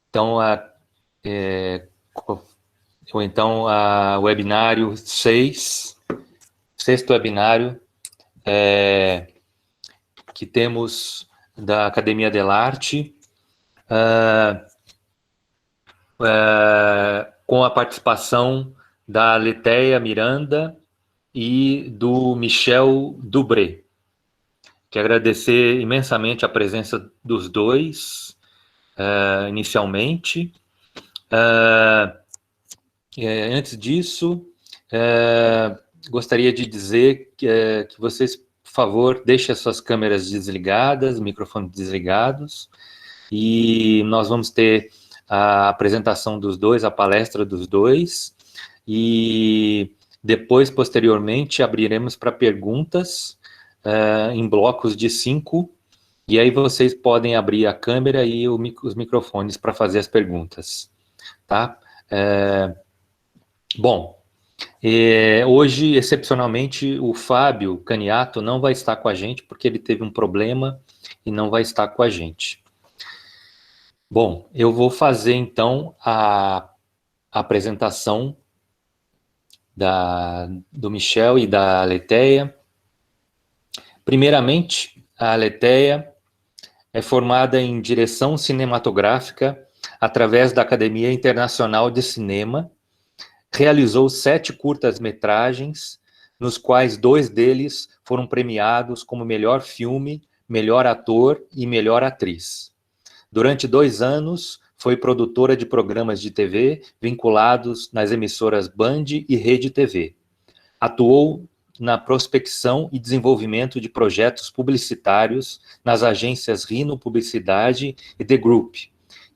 Então, ou então a webinário 6, sexto webinário, que temos da Academia dell'Arte, com a participação da Letéia Miranda e do Michel Dubré. Quero agradecer imensamente a presença dos dois, inicialmente. Antes disso, gostaria de dizer que vocês, por favor, deixem as suas câmeras desligadas, microfones desligados, e nós vamos ter a apresentação dos dois, a palestra dos dois, e depois, posteriormente, abriremos para perguntas em blocos de 5, e aí vocês podem abrir a câmera e os microfones para fazer as perguntas, tá? Bom, hoje, excepcionalmente, o Fábio Caniato não vai estar com a gente, porque ele teve um problema e não vai estar com a gente. Bom, eu vou fazer, então, a apresentação do Michel e da Letéia. Primeiramente, a Letéia é formada em direção cinematográfica através da Academia Internacional de Cinema. Realizou 7 curtas-metragens, nos quais 2 deles foram premiados como melhor filme, melhor ator e melhor atriz. Durante 2 anos, foi produtora de programas de TV vinculados nas emissoras Band e Rede TV. Atuou na prospecção e desenvolvimento de projetos publicitários nas agências Rino Publicidade e The Group,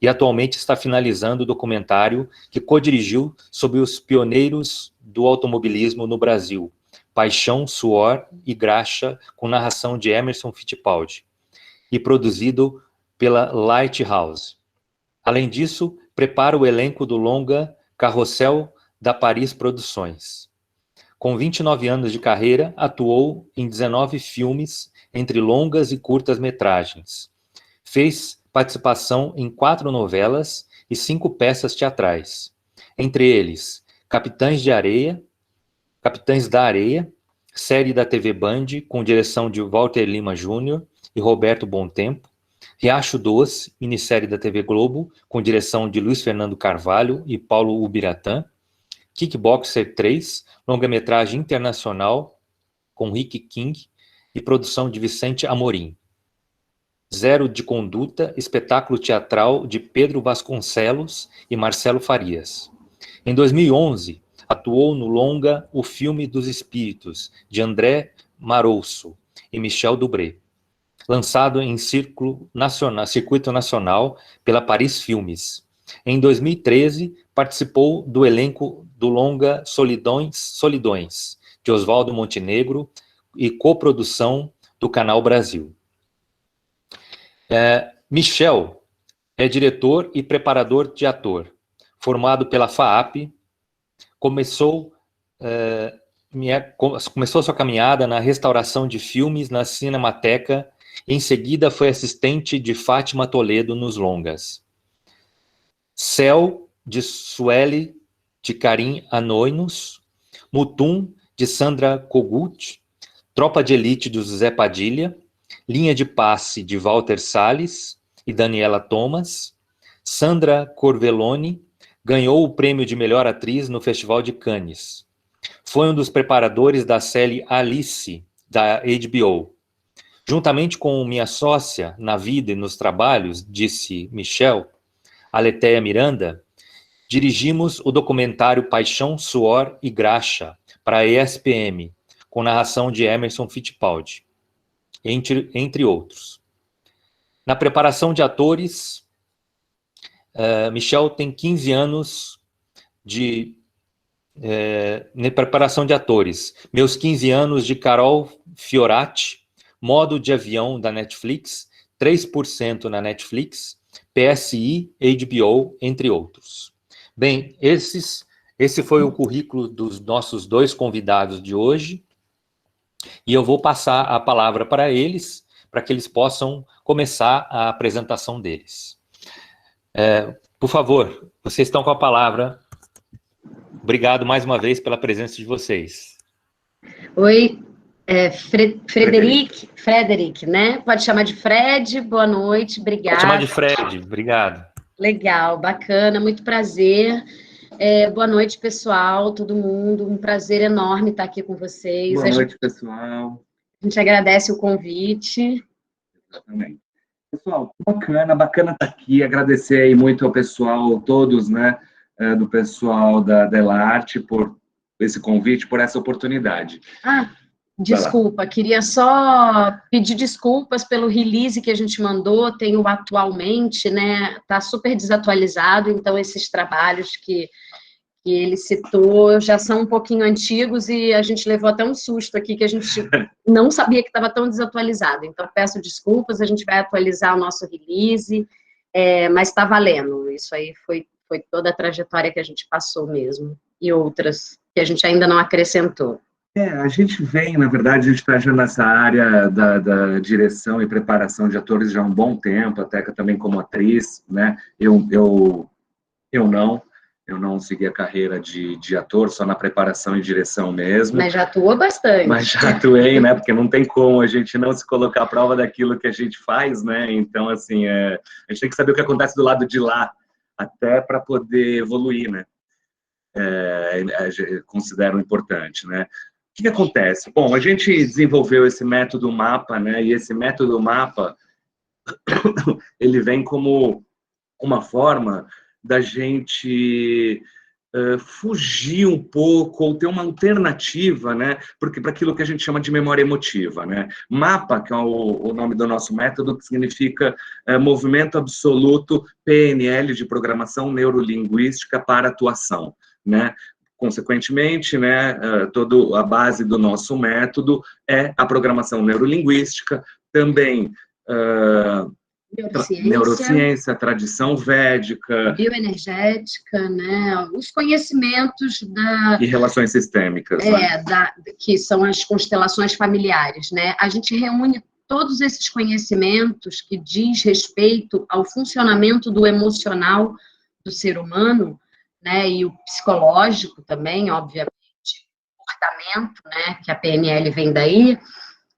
e atualmente está finalizando o documentário que co-dirigiu sobre os pioneiros do automobilismo no Brasil, Paixão, Suor e Graxa, com narração de Emerson Fittipaldi, e produzido pela Lighthouse. Além disso, prepara o elenco do longa Carrossel da Paris Produções. Com 29 anos de carreira, atuou em 19 filmes, entre longas e curtas-metragens. Fez participação em 4 novelas e 5 peças teatrais. Entre eles, Capitães da Areia, série da TV Band, com direção de Walter Lima Júnior e Roberto Bontempo. Riacho Doce, minissérie da TV Globo, com direção de Luiz Fernando Carvalho e Paulo Ubiratã. Kickboxer 3, longa-metragem internacional com Rick King e produção de Vicente Amorim. Zero de Conduta, espetáculo teatral de Pedro Vasconcelos e Marcelo Farias. Em 2011, atuou no longa O Filme dos Espíritos, de André Marouço e Michel Dubré, lançado em circuito nacional pela Paris Filmes. Em 2013, participou do elenco do longa Solidões, de Oswaldo Montenegro, e coprodução do Canal Brasil. Michel é diretor e preparador de ator, formado pela FAAP, começou sua caminhada na restauração de filmes na Cinemateca. Em seguida, foi assistente de Fátima Toledo nos longas. Céu, de Sueli, de Karim Anoinos. Mutum, de Sandra Kogut. Tropa de Elite, de José Padilha. Linha de Passe, de Walter Salles e Daniela Thomas. Sandra Corvelloni ganhou o prêmio de melhor atriz no Festival de Cannes. Foi um dos preparadores da série Alice, da HBO. Juntamente com minha sócia na vida e nos trabalhos, disse Michel, a Letéia Miranda, dirigimos o documentário Paixão, Suor e Graxa para a ESPM, com narração de Emerson Fittipaldi, entre outros. Na preparação de atores, Michel tem 15 anos na preparação de atores. Meus 15 anos de Carol Fiorati, Modo de Avião da Netflix, 3% na Netflix, PSI, HBO, entre outros. Bem, esse foi o currículo dos nossos 2 convidados de hoje, e eu vou passar a palavra para eles, para que eles possam começar a apresentação deles. Por favor, vocês estão com a palavra. Obrigado mais uma vez pela presença de vocês. Oi, Frederic, né? Pode chamar de Fred, boa noite, obrigada. Pode chamar de Fred, obrigado. Legal, bacana, muito prazer. Boa noite, pessoal, todo mundo, um prazer enorme estar aqui com vocês. Boa noite, pessoal. A gente agradece o convite. Exatamente. Pessoal, bacana estar aqui, agradecer aí muito ao pessoal, todos, né, do pessoal da Delarte por esse convite, por essa oportunidade. Desculpa, queria só pedir desculpas pelo release que a gente mandou, tem o atualmente, né, tá super desatualizado, então esses trabalhos que ele citou já são um pouquinho antigos e a gente levou até um susto aqui, que a gente não sabia que estava tão desatualizado. Então, peço desculpas, a gente vai atualizar o nosso release, mas está valendo. Isso aí foi toda a trajetória que a gente passou mesmo, e outras que a gente ainda não acrescentou. A gente vem, na verdade, a gente está já nessa área da direção e preparação de atores já há um bom tempo, até que também como atriz, né? Eu não segui a carreira de ator, só na preparação e direção mesmo. Mas já atuou bastante. Mas já atuei, né? Porque não tem como a gente não se colocar à prova daquilo que a gente faz, né? Então, assim, a gente tem que saber o que acontece do lado de lá, até para poder evoluir, né? Considero importante, né? O que acontece? Bom, a gente desenvolveu esse método MAPA, né? E esse método MAPA, ele vem como uma forma da gente fugir um pouco ou ter uma alternativa, né? Porque para aquilo que a gente chama de memória emotiva, né? MAPA, que é o nome do nosso método, que significa Movimento Absoluto PNL de Programação Neurolinguística para Atuação, né? Consequentemente, né, toda a base do nosso método é a programação neurolinguística, também neurociência, tradição védica, bioenergética, né, os conhecimentos e relações sistêmicas, né? Que são as constelações familiares, né? A gente reúne todos esses conhecimentos que diz respeito ao funcionamento do emocional do ser humano, né, e o psicológico também, obviamente, o comportamento, né, que a PNL vem daí.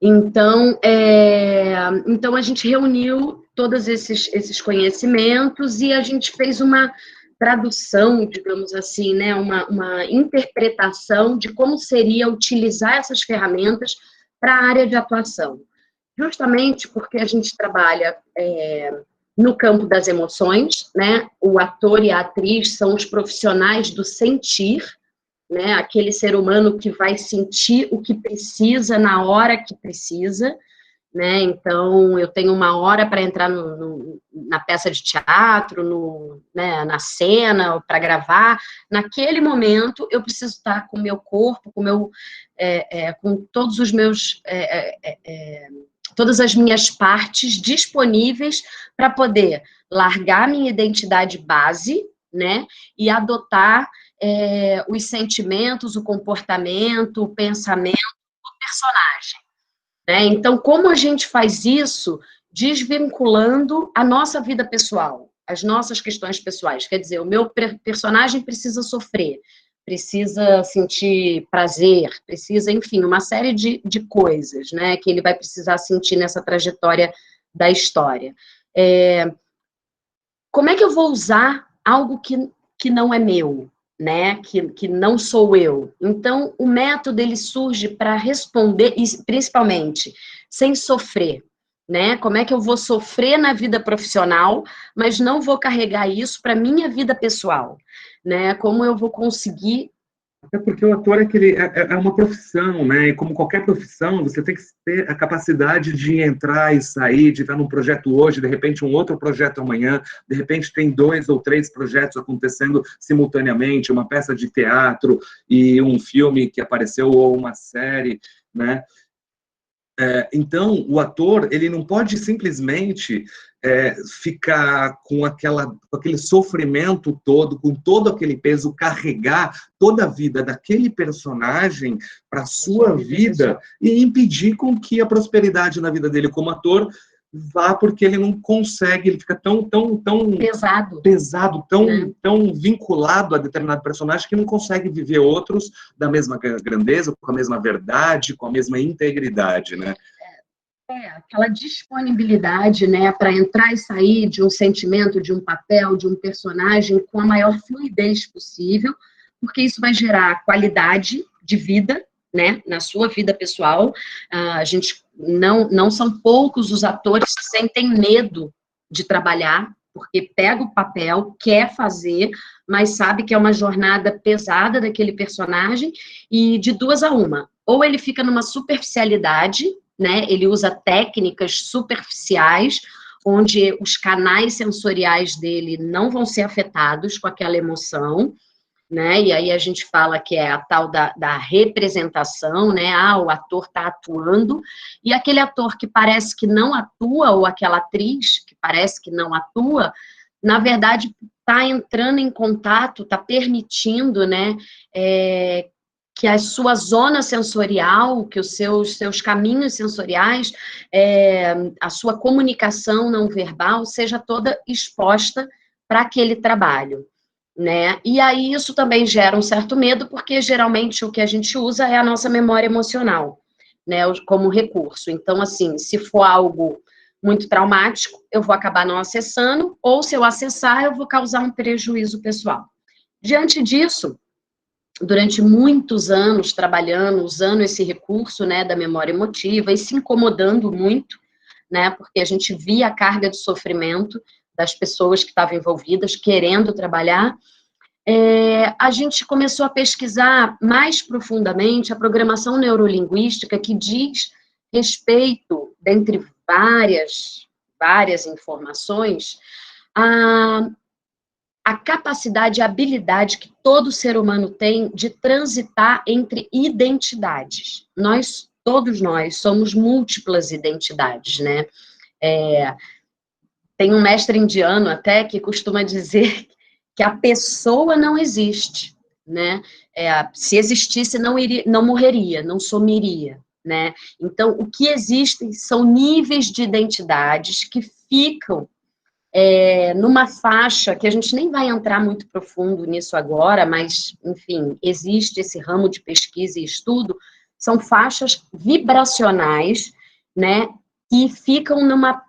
Então, então a gente reuniu todos esses conhecimentos e a gente fez uma tradução, digamos assim, né, uma interpretação de como seria utilizar essas ferramentas para a área de atuação. Justamente porque a gente trabalha no campo das emoções, né? O ator e a atriz são os profissionais do sentir, né? Aquele ser humano que vai sentir o que precisa na hora que precisa, né? Então, eu tenho uma hora para entrar na peça de teatro, né, na cena, para gravar. Naquele momento, eu preciso estar com o meu corpo, com todos os meus... todas as minhas partes disponíveis para poder largar minha identidade base, né, e adotar os sentimentos, o comportamento, o pensamento do personagem, né? Então, como a gente faz isso desvinculando a nossa vida pessoal, as nossas questões pessoais? Quer dizer, o meu personagem precisa sofrer, precisa sentir prazer, precisa, enfim, uma série de coisas, né, que ele vai precisar sentir nessa trajetória da história. Como é que eu vou usar algo que não é meu, né, que não sou eu? Então, o método, ele surge para responder, e principalmente, sem sofrer, né? Como é que eu vou sofrer na vida profissional, mas não vou carregar isso para minha vida pessoal, né? Como eu vou conseguir... Até porque o ator é uma profissão, né? E como qualquer profissão, você tem que ter a capacidade de entrar e sair, de estar num projeto hoje, de repente um outro projeto amanhã, de repente tem 2 ou 3 projetos acontecendo simultaneamente, uma peça de teatro e um filme que apareceu ou uma série, né? Então, o ator, ele não pode simplesmente ficar com aquele sofrimento todo, com todo aquele peso, carregar toda a vida daquele personagem para a sua vida e impedir com que a prosperidade na vida dele como ator vá, porque ele não consegue, ele fica tão pesado, tão vinculado a determinado personagem que não consegue viver outros da mesma grandeza, com a mesma verdade, com a mesma integridade, né? Aquela disponibilidade, né, para entrar e sair de um sentimento, de um papel, de um personagem com a maior fluidez possível, porque isso vai gerar qualidade de vida, né, na sua vida pessoal. A gente não são poucos os atores que sentem medo de trabalhar, porque pega o papel, quer fazer, mas sabe que é uma jornada pesada daquele personagem, e de duas a uma. Ou ele fica numa superficialidade, né, ele usa técnicas superficiais, onde os canais sensoriais dele não vão ser afetados com aquela emoção, né, e aí a gente fala que é a tal da representação, né, o ator está atuando, e aquele ator que parece que não atua, ou aquela atriz que parece que não atua, na verdade está entrando em contato, está permitindo, né, que a sua zona sensorial, que os seus caminhos sensoriais, a sua comunicação não verbal seja toda exposta para aquele trabalho, né? E aí isso também gera um certo medo, porque geralmente o que a gente usa é a nossa memória emocional, né, como recurso. Então, assim, se for algo muito traumático, eu vou acabar não acessando, ou se eu acessar, eu vou causar um prejuízo pessoal. Diante disso, durante muitos anos trabalhando, usando esse recurso, né, da memória emotiva e se incomodando muito, né, porque a gente via a carga de sofrimento das pessoas que estavam envolvidas, querendo trabalhar, a gente começou a pesquisar mais profundamente a programação neurolinguística, que diz respeito, dentre várias informações, a capacidade, a habilidade que todo ser humano tem de transitar entre identidades. Todos nós, somos múltiplas identidades, né? Tem um mestre indiano até que costuma dizer que a pessoa não existe, né? Se existisse, não morreria, não sumiria, né? Então, o que existem são níveis de identidades que ficam numa faixa, que a gente nem vai entrar muito profundo nisso agora, mas, enfim, existe esse ramo de pesquisa e estudo, são faixas vibracionais, né, que ficam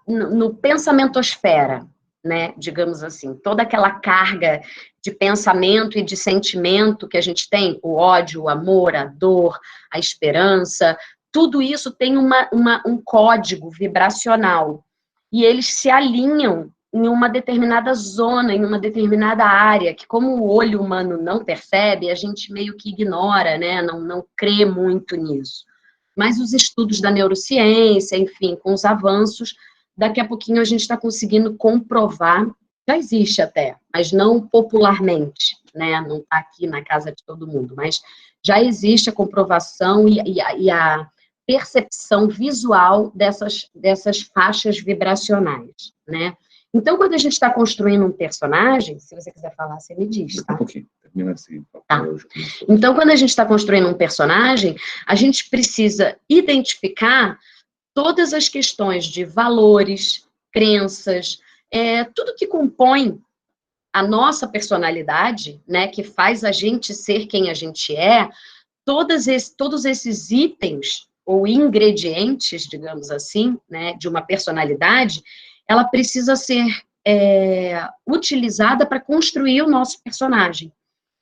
no pensamentosfera, né, digamos assim, toda aquela carga de pensamento e de sentimento que a gente tem, o ódio, o amor, a dor, a esperança, tudo isso tem um código vibracional, e eles se alinham em uma determinada zona, em uma determinada área, que como o olho humano não percebe, a gente meio que ignora, né, não crê muito nisso. Mas os estudos da neurociência, enfim, com os avanços, daqui a pouquinho a gente está conseguindo comprovar, já existe até, mas não popularmente, né, não está aqui na casa de todo mundo, mas já existe a comprovação e a percepção visual dessas faixas vibracionais, né? Então, quando a gente está construindo um personagem, se você quiser falar, você me diz, tá? Um pouquinho, termina assim. Tá. Então, quando a gente está construindo um personagem, a gente precisa identificar todas as questões de valores, crenças, tudo que compõe a nossa personalidade, né, que faz a gente ser quem a gente é, todos esses itens ou ingredientes, digamos assim, né, de uma personalidade, ela precisa ser utilizada para construir o nosso personagem.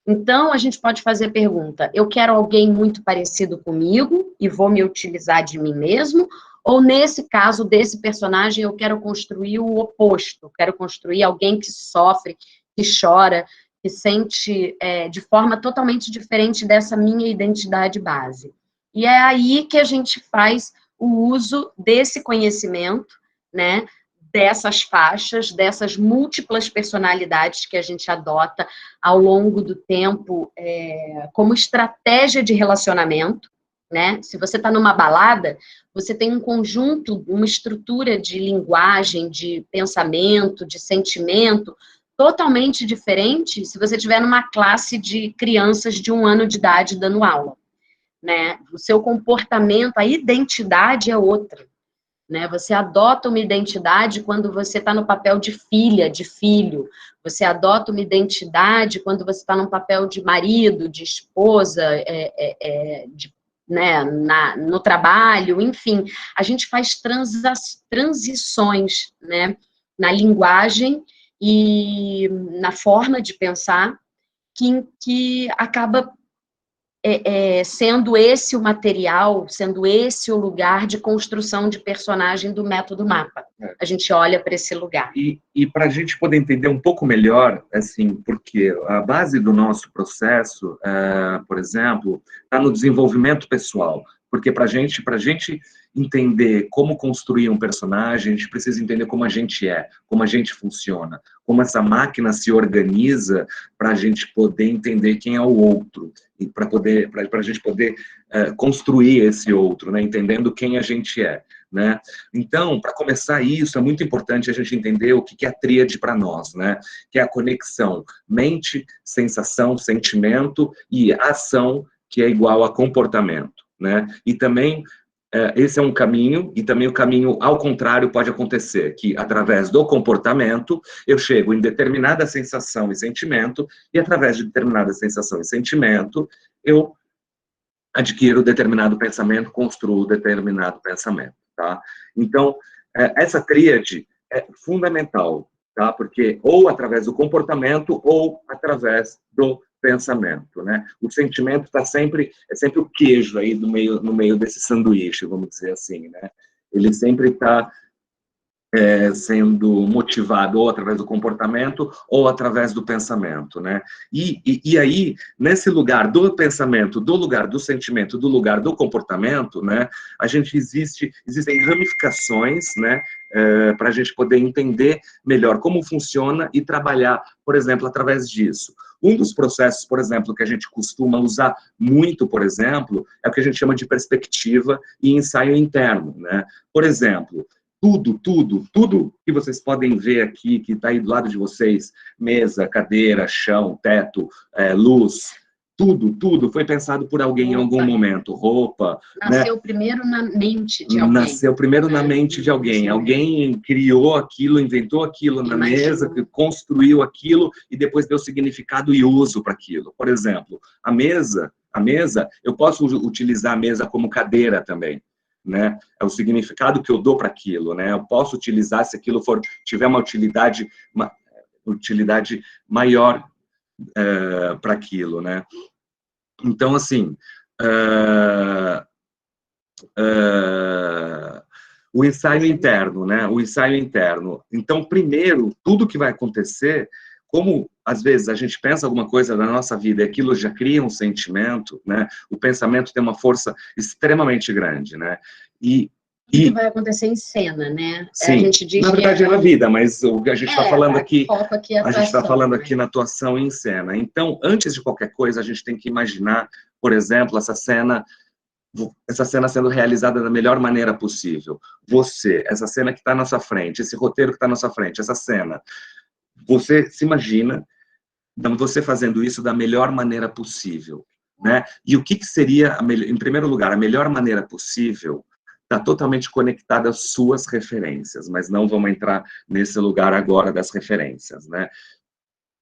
Então, a gente pode fazer a pergunta, eu quero alguém muito parecido comigo e vou me utilizar de mim mesmo, ou nesse caso desse personagem eu quero construir o oposto, quero construir alguém que sofre, que chora, que sente de forma totalmente diferente dessa minha identidade base. E é aí que a gente faz o uso desse conhecimento, né, dessas faixas, dessas múltiplas personalidades que a gente adota ao longo do tempo como estratégia de relacionamento, né? Se você está numa balada, você tem um conjunto, uma estrutura de linguagem, de pensamento, de sentimento, totalmente diferente se você estiver numa classe de crianças de 1 ano de idade dando aula, né? O seu comportamento, a identidade é outra, né? Você adota uma identidade quando você está no papel de filha, de filho. Você adota uma identidade quando você está no papel de marido, de esposa, né, no trabalho, enfim. A gente faz transições, né, na linguagem e na forma de pensar, que acaba sendo esse o material, sendo esse o lugar de construção de personagem do método MAPA. A gente olha para esse lugar. E para a gente poder entender um pouco melhor, assim, porque a base do nosso processo, por exemplo, está no desenvolvimento pessoal. Porque para a gente entender como construir um personagem, a gente precisa entender como a gente é, como a gente funciona, como essa máquina se organiza para a gente poder entender quem é o outro, e para a gente poder construir esse outro, né, entendendo quem a gente é. Né? Então, para começar isso, é muito importante a gente entender o que é a tríade para nós, né? Que é a conexão mente, sensação, sentimento e ação, que é igual a comportamento. Né? E também, esse é um caminho, e também o caminho ao contrário pode acontecer, que através do comportamento eu chego em determinada sensação e sentimento, e através de determinada sensação e sentimento eu adquiro determinado pensamento, construo determinado pensamento. Tá? Então, essa tríade é fundamental, tá? Porque ou através do comportamento ou através do pensamento, né? O sentimento é sempre o queijo aí no meio desse sanduíche, vamos dizer assim, né? Ele sempre está sendo motivado ou através do comportamento ou através do pensamento, né? E aí, nesse lugar do pensamento, do lugar do sentimento, do lugar do comportamento, né? A gente existem ramificações, né? Para a gente poder entender melhor como funciona e trabalhar, por exemplo, através disso. Um dos processos, por exemplo, que a gente costuma usar muito, por exemplo, é o que a gente chama de perspectiva e ensaio interno, né? Por exemplo, tudo que vocês podem ver aqui, que está aí do lado de vocês, mesa, cadeira, chão, teto, luz, tudo foi pensado por alguém em algum momento. Roupa. Nasceu, né? Primeiro na mente de alguém. Nasceu primeiro na mente de alguém. Alguém criou aquilo, inventou aquilo na mesa, construiu aquilo e depois deu significado e uso para aquilo. Por exemplo, a mesa, eu posso utilizar a mesa como cadeira também. Né? É o significado que eu dou para aquilo, né? Eu posso utilizar se aquilo tiver uma utilidade maior para aquilo, né? Então, assim, o ensaio interno, né? O ensaio interno. Então, primeiro, tudo que vai acontecer, como às vezes a gente pensa alguma coisa na nossa vida e aquilo já cria um sentimento, né? O pensamento tem uma força extremamente grande, né? O que vai acontecer em cena, né? Sim, a gente diz na verdade que na vida, mas o que a gente está falando aqui, a gente está falando aqui na atuação em cena. Então, antes de qualquer coisa, a gente tem que imaginar, por exemplo, essa cena sendo realizada da melhor maneira possível. Essa cena que está na sua frente, esse roteiro que está na sua frente, essa cena, você se imagina você fazendo isso da melhor maneira possível, né? E o que seria, em primeiro lugar, a melhor maneira possível está totalmente conectada às suas referências, mas não vamos entrar nesse lugar agora das referências, né?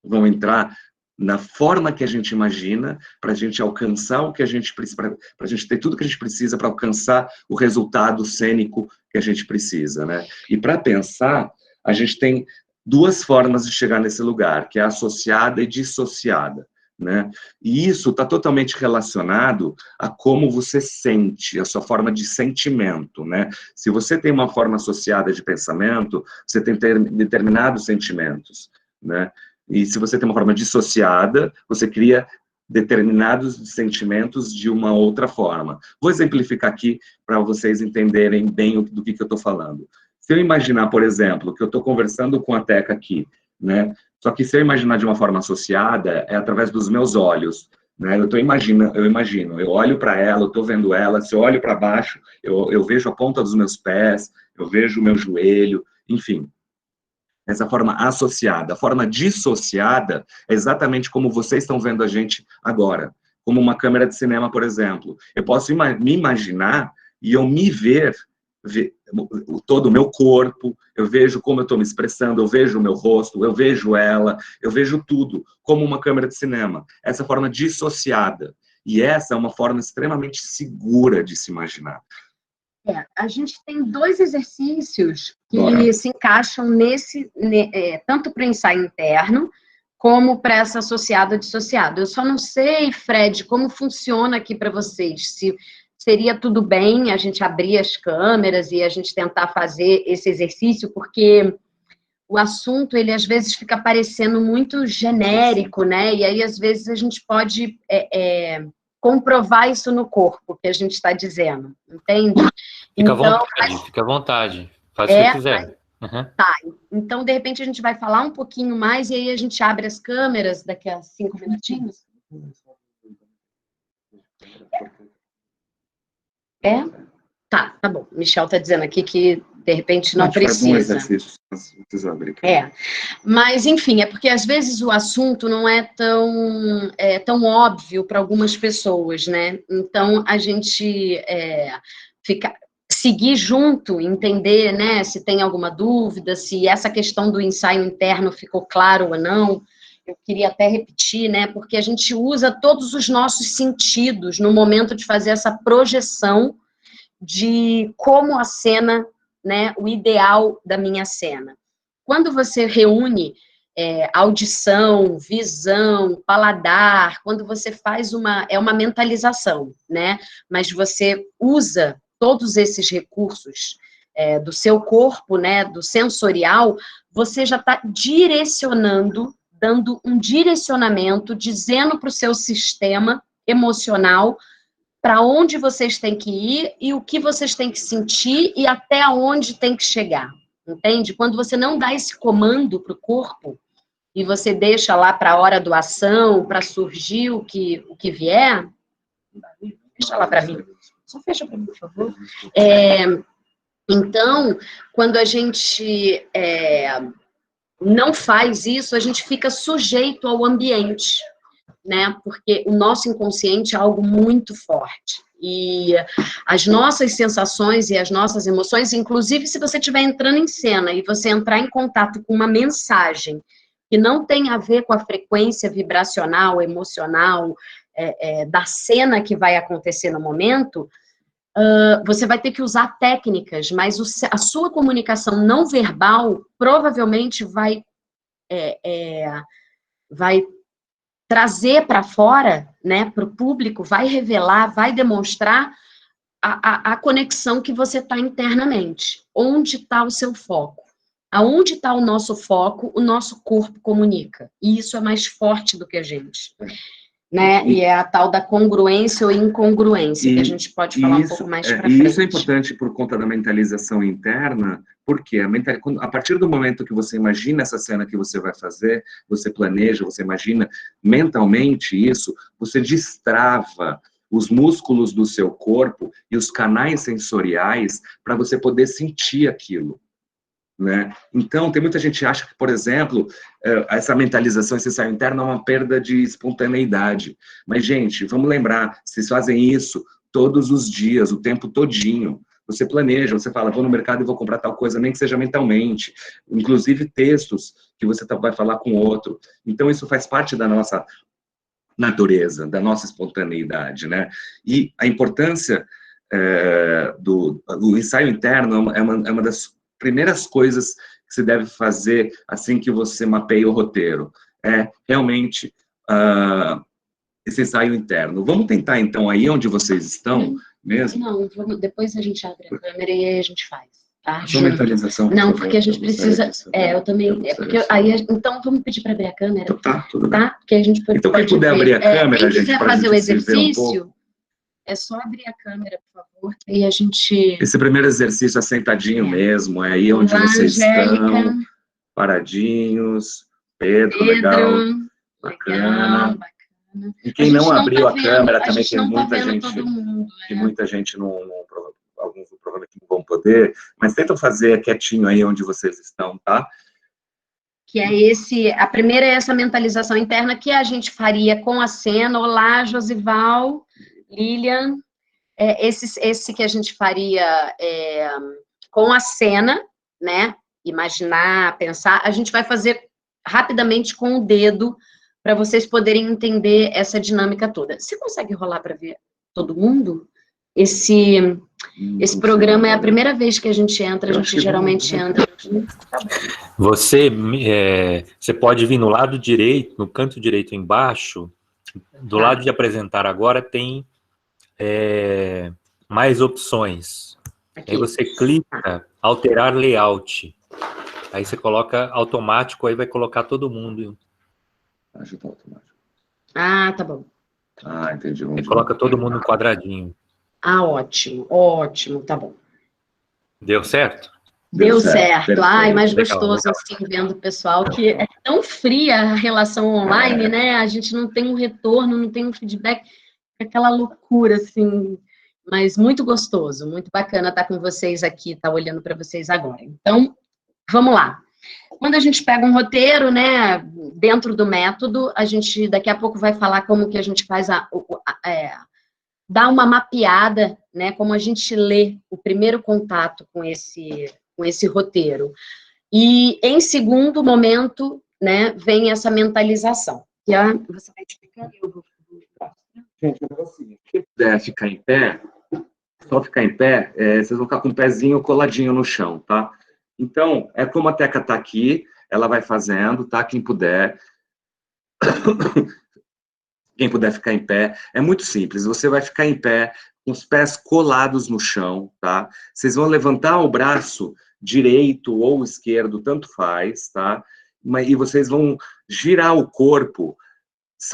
Vamos entrar na forma que a gente imagina, para a gente alcançar o que a gente precisa, para a gente ter tudo que a gente precisa para alcançar o resultado cênico que a gente precisa, né? E para pensar, a gente tem duas formas de chegar nesse lugar, que é associada e dissociada, né? E isso está totalmente relacionado a como você sente, a sua forma de sentimento, né? Se você tem uma forma associada de pensamento, você tem determinados sentimentos, né? E se você tem uma forma dissociada, você cria determinados sentimentos de uma outra forma. Vou exemplificar aqui para vocês entenderem bem do que eu estou falando. Se eu imaginar, por exemplo, que eu estou conversando com a Teca aqui, né? Só que se eu imaginar de uma forma associada, é através dos meus olhos, né? Eu imagino, eu olho para ela, eu estou vendo ela, se eu olho para baixo, eu vejo a ponta dos meus pés, eu vejo o meu joelho, enfim. Essa forma associada. A forma dissociada é exatamente como vocês estão vendo a gente agora. Como uma câmera de cinema, por exemplo. Eu posso me imaginar e eu me ver todo o meu corpo, eu vejo como eu estou me expressando, eu vejo o meu rosto, eu vejo ela, eu vejo tudo, como uma câmera de cinema. Essa forma dissociada. E essa é uma forma extremamente segura de se imaginar. A gente tem 2 exercícios que se encaixam tanto para o ensaio interno, como para essa associada dissociada. Eu só não sei, Fred, como funciona aqui para vocês. Se seria tudo bem a gente abrir as câmeras e a gente tentar fazer esse exercício, porque o assunto, ele às vezes fica parecendo muito genérico, né? E aí, às vezes, a gente pode comprovar isso no corpo, que a gente está dizendo, entende? Fica à vontade. Faz o que quiser. Uhum. Tá, então, de repente, a gente vai falar um pouquinho mais e aí a gente abre as câmeras daqui a 5 minutinhos. Tá bom. Michel tá dizendo aqui que, de repente, não precisa. Faz um exercício, não precisa abrir. Mas, enfim, é porque, às vezes, o assunto não é tão óbvio para algumas pessoas, né? Então, a gente seguir junto, entender, né, se tem alguma dúvida, se essa questão do ensaio interno ficou claro ou não. Eu queria até repetir, né, porque a gente usa todos os nossos sentidos no momento de fazer essa projeção de como a cena, né, o ideal da minha cena. Quando você reúne audição, visão, paladar, quando você faz uma mentalização, né, mas você usa todos esses recursos do seu corpo, né, do sensorial, você já está direcionando, dando um direcionamento, dizendo para o seu sistema emocional para onde vocês têm que ir e o que vocês têm que sentir e até onde tem que chegar, entende? Quando você não dá esse comando para o corpo e você deixa lá para a hora do ação, para surgir o que vier, deixa lá para mim. Só fecha para mim, por favor. Então, quando a gente não faz isso, a gente fica sujeito ao ambiente, né? Porque o nosso inconsciente é algo muito forte. E as nossas sensações e as nossas emoções, inclusive se você estiver entrando em cena e você entrar em contato com uma mensagem que não tem a ver com a frequência vibracional, emocional, da cena que vai acontecer no momento, você vai ter que usar técnicas, mas a sua comunicação não verbal provavelmente vai trazer para fora, né, para o público, vai revelar, vai demonstrar a conexão que você está internamente. Onde está o seu foco? Aonde está o nosso foco, o nosso corpo comunica. E isso é mais forte do que a gente. Né? E é a tal da congruência ou incongruência, que a gente pode falar um pouco mais para frente. E isso é importante por conta da mentalização interna, porque a partir do momento que você imagina essa cena que você vai fazer, você planeja, você imagina mentalmente isso, você destrava os músculos do seu corpo e os canais sensoriais para você poder sentir aquilo. Né? Então, tem muita gente que acha que, por exemplo, essa mentalização, esse ensaio interno é uma perda de espontaneidade. Mas, gente, vamos lembrar, vocês fazem isso todos os dias, o tempo todinho. Você planeja, você fala, vou no mercado e vou comprar tal coisa, nem que seja mentalmente. Inclusive textos que você vai falar com outro. Então, isso faz parte da nossa natureza, da nossa espontaneidade, né? E a importância do ensaio interno é uma das primeiras coisas que você deve fazer assim que você mapeia o roteiro. Realmente esse ensaio interno. Vamos tentar, então, aí onde vocês estão mesmo? Não, depois a gente abre a câmera e aí a gente faz. Tá? Só mentalização. Não, porque a gente precisa... eu também... então, vamos pedir para abrir a câmera. Então, tá, tudo bem. Tá? Porque a gente pode, então, quem puder abrir a câmera, quem quiser fazer o exercício, é só abrir a câmera, por favor, e a gente... Esse primeiro exercício é sentadinho mesmo, é aí onde vocês estão, paradinhos. Pedro, legal. Bacana. E quem não abriu a câmera também, tem muita gente alguns provavelmente não vão poder, mas tentam fazer quietinho aí onde vocês estão, tá? Que é a primeira é essa mentalização interna que a gente faria com a cena. Olá, Josival, Lilian, esse que a gente faria com a cena, né? Imaginar, pensar. A gente vai fazer rapidamente com o dedo, para vocês poderem entender essa dinâmica toda. Você consegue rolar para ver todo mundo? Esse programa é a primeira vez que a gente entra, a gente geralmente entra. Você pode vir no lado direito, no canto direito embaixo, do lado de apresentar agora tem mais opções. Aqui. Aí você clica, alterar layout. Aí você coloca automático, aí vai colocar todo mundo. Ajuda automático. Ah, tá bom. Ah, entendi. Você coloca todo mundo no quadradinho. Ah, ótimo, ótimo, tá bom. Deu certo? Deu certo. Perfeito. Ai, mais Legal, gostoso legal. assim, vendo o pessoal, que é tão fria a relação online, né? A gente não tem um retorno, não tem um feedback, é aquela loucura, assim. Mas muito gostoso, muito bacana estar com vocês aqui, estar olhando para vocês agora. Então, vamos lá. Quando a gente pega um roteiro, né, dentro do método, a gente daqui a pouco vai falar como que a gente faz dá uma mapeada, né, como a gente lê o primeiro contato com esse roteiro. E, em segundo momento, né, vem essa mentalização. E você vai explicar? Eu vou... Gente, quem puder ficar em pé, só ficar em pé, vocês vão ficar com o pezinho coladinho no chão, tá? Então, como a Teca tá aqui, ela vai fazendo, tá? Quem puder ficar em pé, é muito simples. Você vai ficar em pé, com os pés colados no chão, tá? Vocês vão levantar o braço direito ou esquerdo, tanto faz, tá? E vocês vão girar o corpo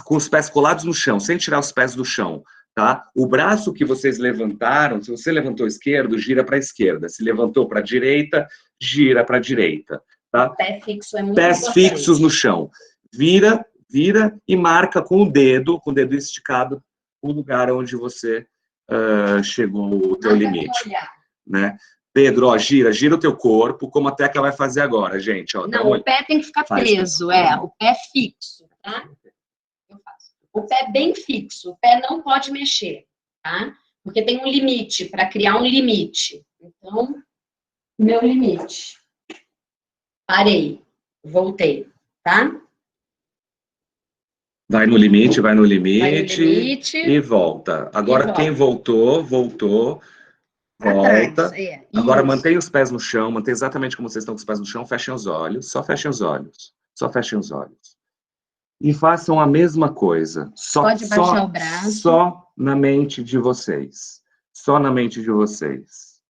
com os pés colados no chão, sem tirar os pés do chão, tá? O braço que vocês levantaram, se você levantou esquerdo, gira para a esquerda. Se levantou para a direita, gira para a direita, tá? Pé fixo é muito Pés importante. fixos no chão. Vira e marca com o dedo esticado, o lugar onde você chegou o teu limite, né? Pedro, ó, gira o teu corpo, como a Teca vai fazer agora, gente. Ó, não, o pé tem que ficar preso, o pé fixo, tá? Eu faço. O pé bem fixo, o pé não pode mexer, tá? Porque tem um limite, para criar um limite. Então, meu limite. Parei, voltei, tá? Vai no limite e volta. Agora, quem voltou, volta. Agora, mantenha os pés no chão, mantenha exatamente como vocês estão com os pés no chão, fechem os olhos, só fechem os olhos. E façam a mesma coisa. Pode baixar o braço. Só na mente de vocês. Só na mente de vocês.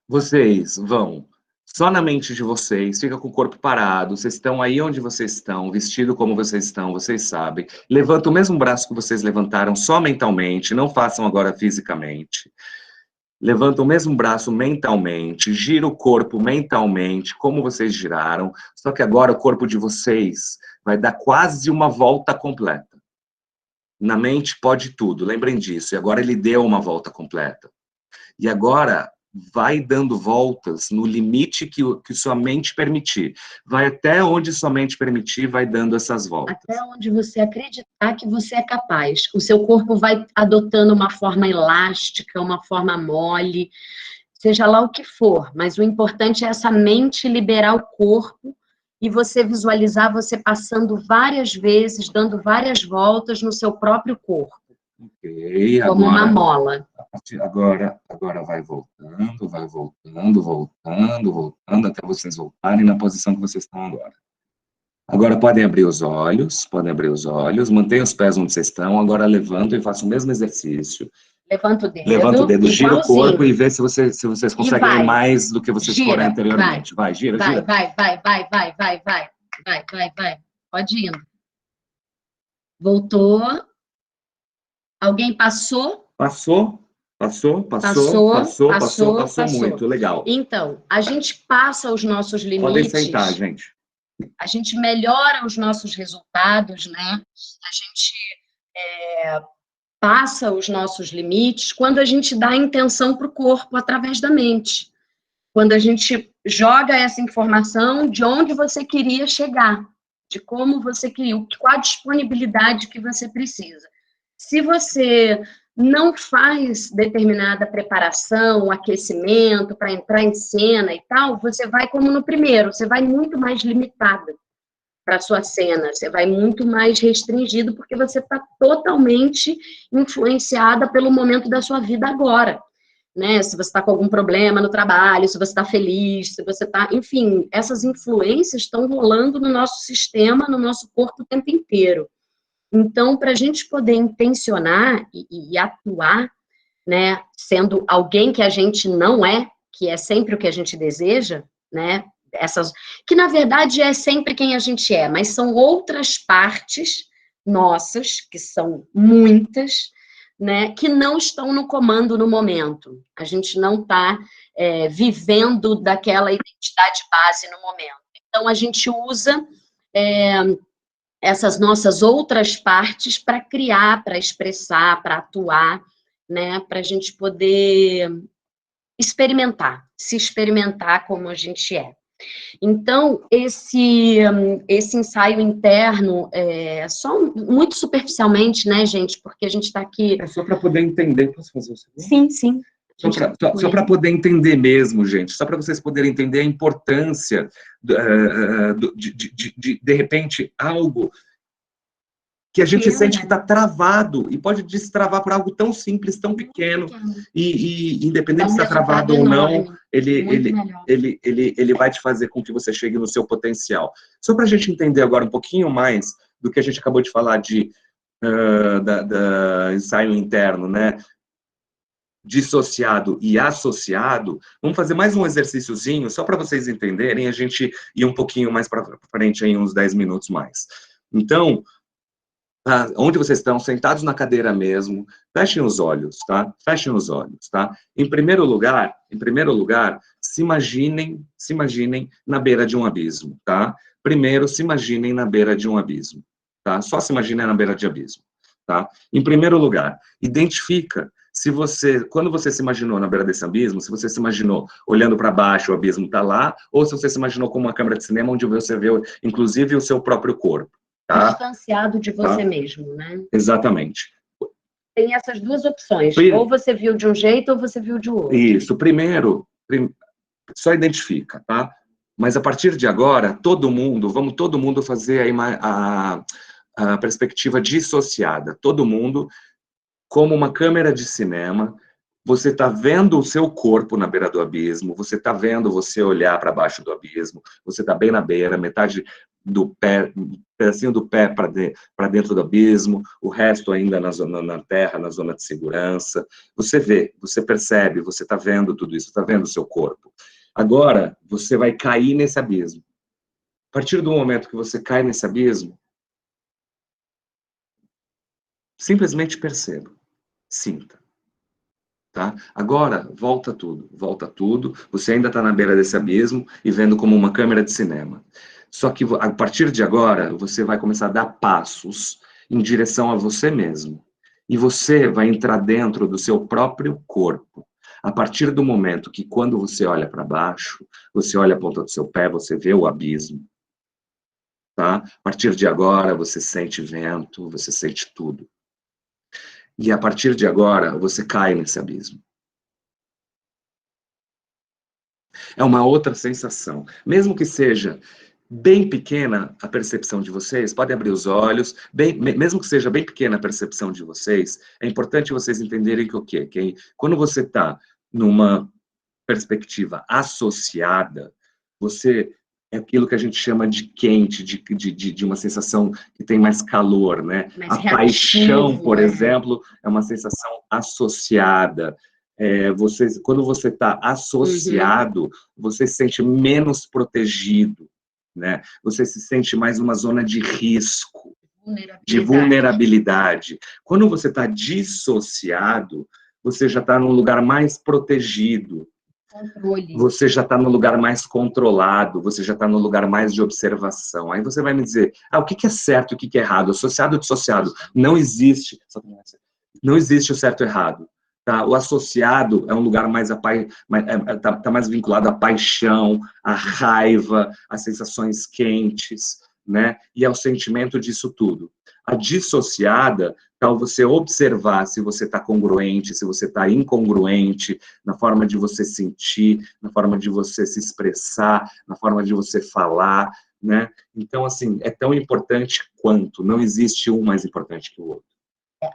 Vocês vão... Só na mente de vocês, fica com o corpo parado, vocês estão aí onde vocês estão, vestido como vocês estão, vocês sabem. Levanta o mesmo braço que vocês levantaram só mentalmente, não façam agora fisicamente. Levanta o mesmo braço mentalmente, gira o corpo mentalmente, como vocês giraram, só que agora o corpo de vocês vai dar quase uma volta completa. Na mente pode tudo, lembrem disso, e agora ele deu uma volta completa. E agora... vai dando voltas no limite que sua mente permitir. Vai até onde sua mente permitir, vai dando essas voltas. Até onde você acreditar que você é capaz. O seu corpo vai adotando uma forma elástica, uma forma mole, seja lá o que for. Mas o importante é essa mente liberar o corpo e você visualizar você passando várias vezes, dando várias voltas no seu próprio corpo. Ok, como uma mola. Agora vai voltando, até vocês voltarem na posição que vocês estão agora. Agora podem abrir os olhos, mantenham os pés onde vocês estão, agora levantam e façam o mesmo exercício. Levanta o dedo, gira o corpo e vê se vocês conseguem mais do que vocês foram anteriormente. Vai, gira. Vai. Pode ir. Voltou. Alguém passou? Passou muito, legal. Então, a gente passa os nossos limites. Podem sentar, gente. A gente melhora os nossos resultados, né? A gente passa os nossos limites quando a gente dá a intenção para o corpo através da mente. Quando a gente joga essa informação de onde você queria chegar, de como você queria, qual a disponibilidade que você precisa. Se você não faz determinada preparação, aquecimento para entrar em cena e tal, você vai como no primeiro, você vai muito mais limitada para a sua cena, você vai muito mais restringido, porque você está totalmente influenciada pelo momento da sua vida agora, né? Se você está com algum problema no trabalho, se você está feliz, se você está... Enfim, essas influências estão rolando no nosso sistema, no nosso corpo o tempo inteiro. Então, para a gente poder intencionar e atuar, né, sendo alguém que a gente não é, que é sempre o que a gente deseja, né, que na verdade é sempre quem a gente é, mas são outras partes nossas, que são muitas, né, que não estão no comando no momento. A gente não está vivendo daquela identidade base no momento. Então, a gente usa essas nossas outras partes para criar, para expressar, para atuar, né, para a gente poder se experimentar como a gente é. Então, esse ensaio interno, só muito superficialmente, né, gente, porque a gente está aqui... É só para poder entender, posso fazer o segundo? Sim, sim. Só para poder entender mesmo, gente, só para vocês poderem entender a importância de repente, algo que a gente sente que está travado, e pode destravar por algo tão simples, tão pequeno, e independente se está travado ou não, ele vai te fazer com que você chegue no seu potencial. Só para a gente entender agora um pouquinho mais do que a gente acabou de falar da ensaio interno, né? Dissociado e associado, vamos fazer mais um exercíciozinho, só para vocês entenderem, a gente ir um pouquinho mais para frente, em uns 10 minutos mais. Então, onde vocês estão, sentados na cadeira mesmo, fechem os olhos, tá? Fechem os olhos, tá? Em primeiro lugar, se imaginem na beira de um abismo, tá? Primeiro, se imaginem na beira de um abismo, tá? Só se imaginem na beira de abismo, tá? Em primeiro lugar, identifica quando você se imaginou na beira desse abismo, se você se imaginou olhando para baixo, o abismo está lá, ou se você se imaginou como uma câmera de cinema, onde você vê, inclusive, o seu próprio corpo. Tá? Distanciado de você mesmo, né? Exatamente. Tem essas duas opções, ou você viu de um jeito ou você viu de outro. Isso, primeiro, só identifica, tá? Mas a partir de agora, vamos todo mundo fazer a perspectiva dissociada. Todo mundo, como uma câmera de cinema, você está vendo o seu corpo na beira do abismo, você está vendo você olhar para baixo do abismo, você está bem na beira, metade do pé, pedacinho do pé para dentro do abismo, o resto ainda na terra, na zona de segurança. Você vê, você percebe, você está vendo tudo isso, está vendo o seu corpo. Agora, você vai cair nesse abismo. A partir do momento que você cai nesse abismo, simplesmente perceba, sinta. Tá? Agora, volta tudo, você ainda está na beira desse abismo e vendo como uma câmera de cinema. Só que, a partir de agora, você vai começar a dar passos em direção a você mesmo. E você vai entrar dentro do seu próprio corpo. A partir do momento que, quando você olha para baixo, você olha a ponta do seu pé, você vê o abismo. Tá? A partir de agora, você sente vento, você sente tudo. E a partir de agora, você cai nesse abismo. É uma outra sensação. Mesmo que seja bem pequena a percepção de vocês, podem abrir os olhos, mesmo que seja bem pequena a percepção de vocês, é importante vocês entenderem que o quê? Que quando você está numa perspectiva associada, você é aquilo que a gente chama de quente, de uma sensação que tem mais calor, né? Mais a reativo, paixão, por exemplo, é uma sensação associada. Quando você está associado, você se sente menos protegido, né? Você se sente mais numa zona de risco, de vulnerabilidade. Quando você está dissociado, você já está num lugar mais protegido. Controle. Você já está no lugar mais controlado, você já está no lugar mais de observação. Aí você vai me dizer, o que é certo e o que é errado? Associado ou dissociado? Não existe o certo e errado. Tá? O associado é um lugar mais tá mais vinculado à paixão, à raiva, às sensações quentes. né? E é o sentimento disso tudo. A dissociada, tal você observar se você está congruente, se você está incongruente, na forma de você sentir, na forma de você se expressar, na forma de você falar, né? Então, assim, é tão importante quanto, não existe um mais importante que o outro.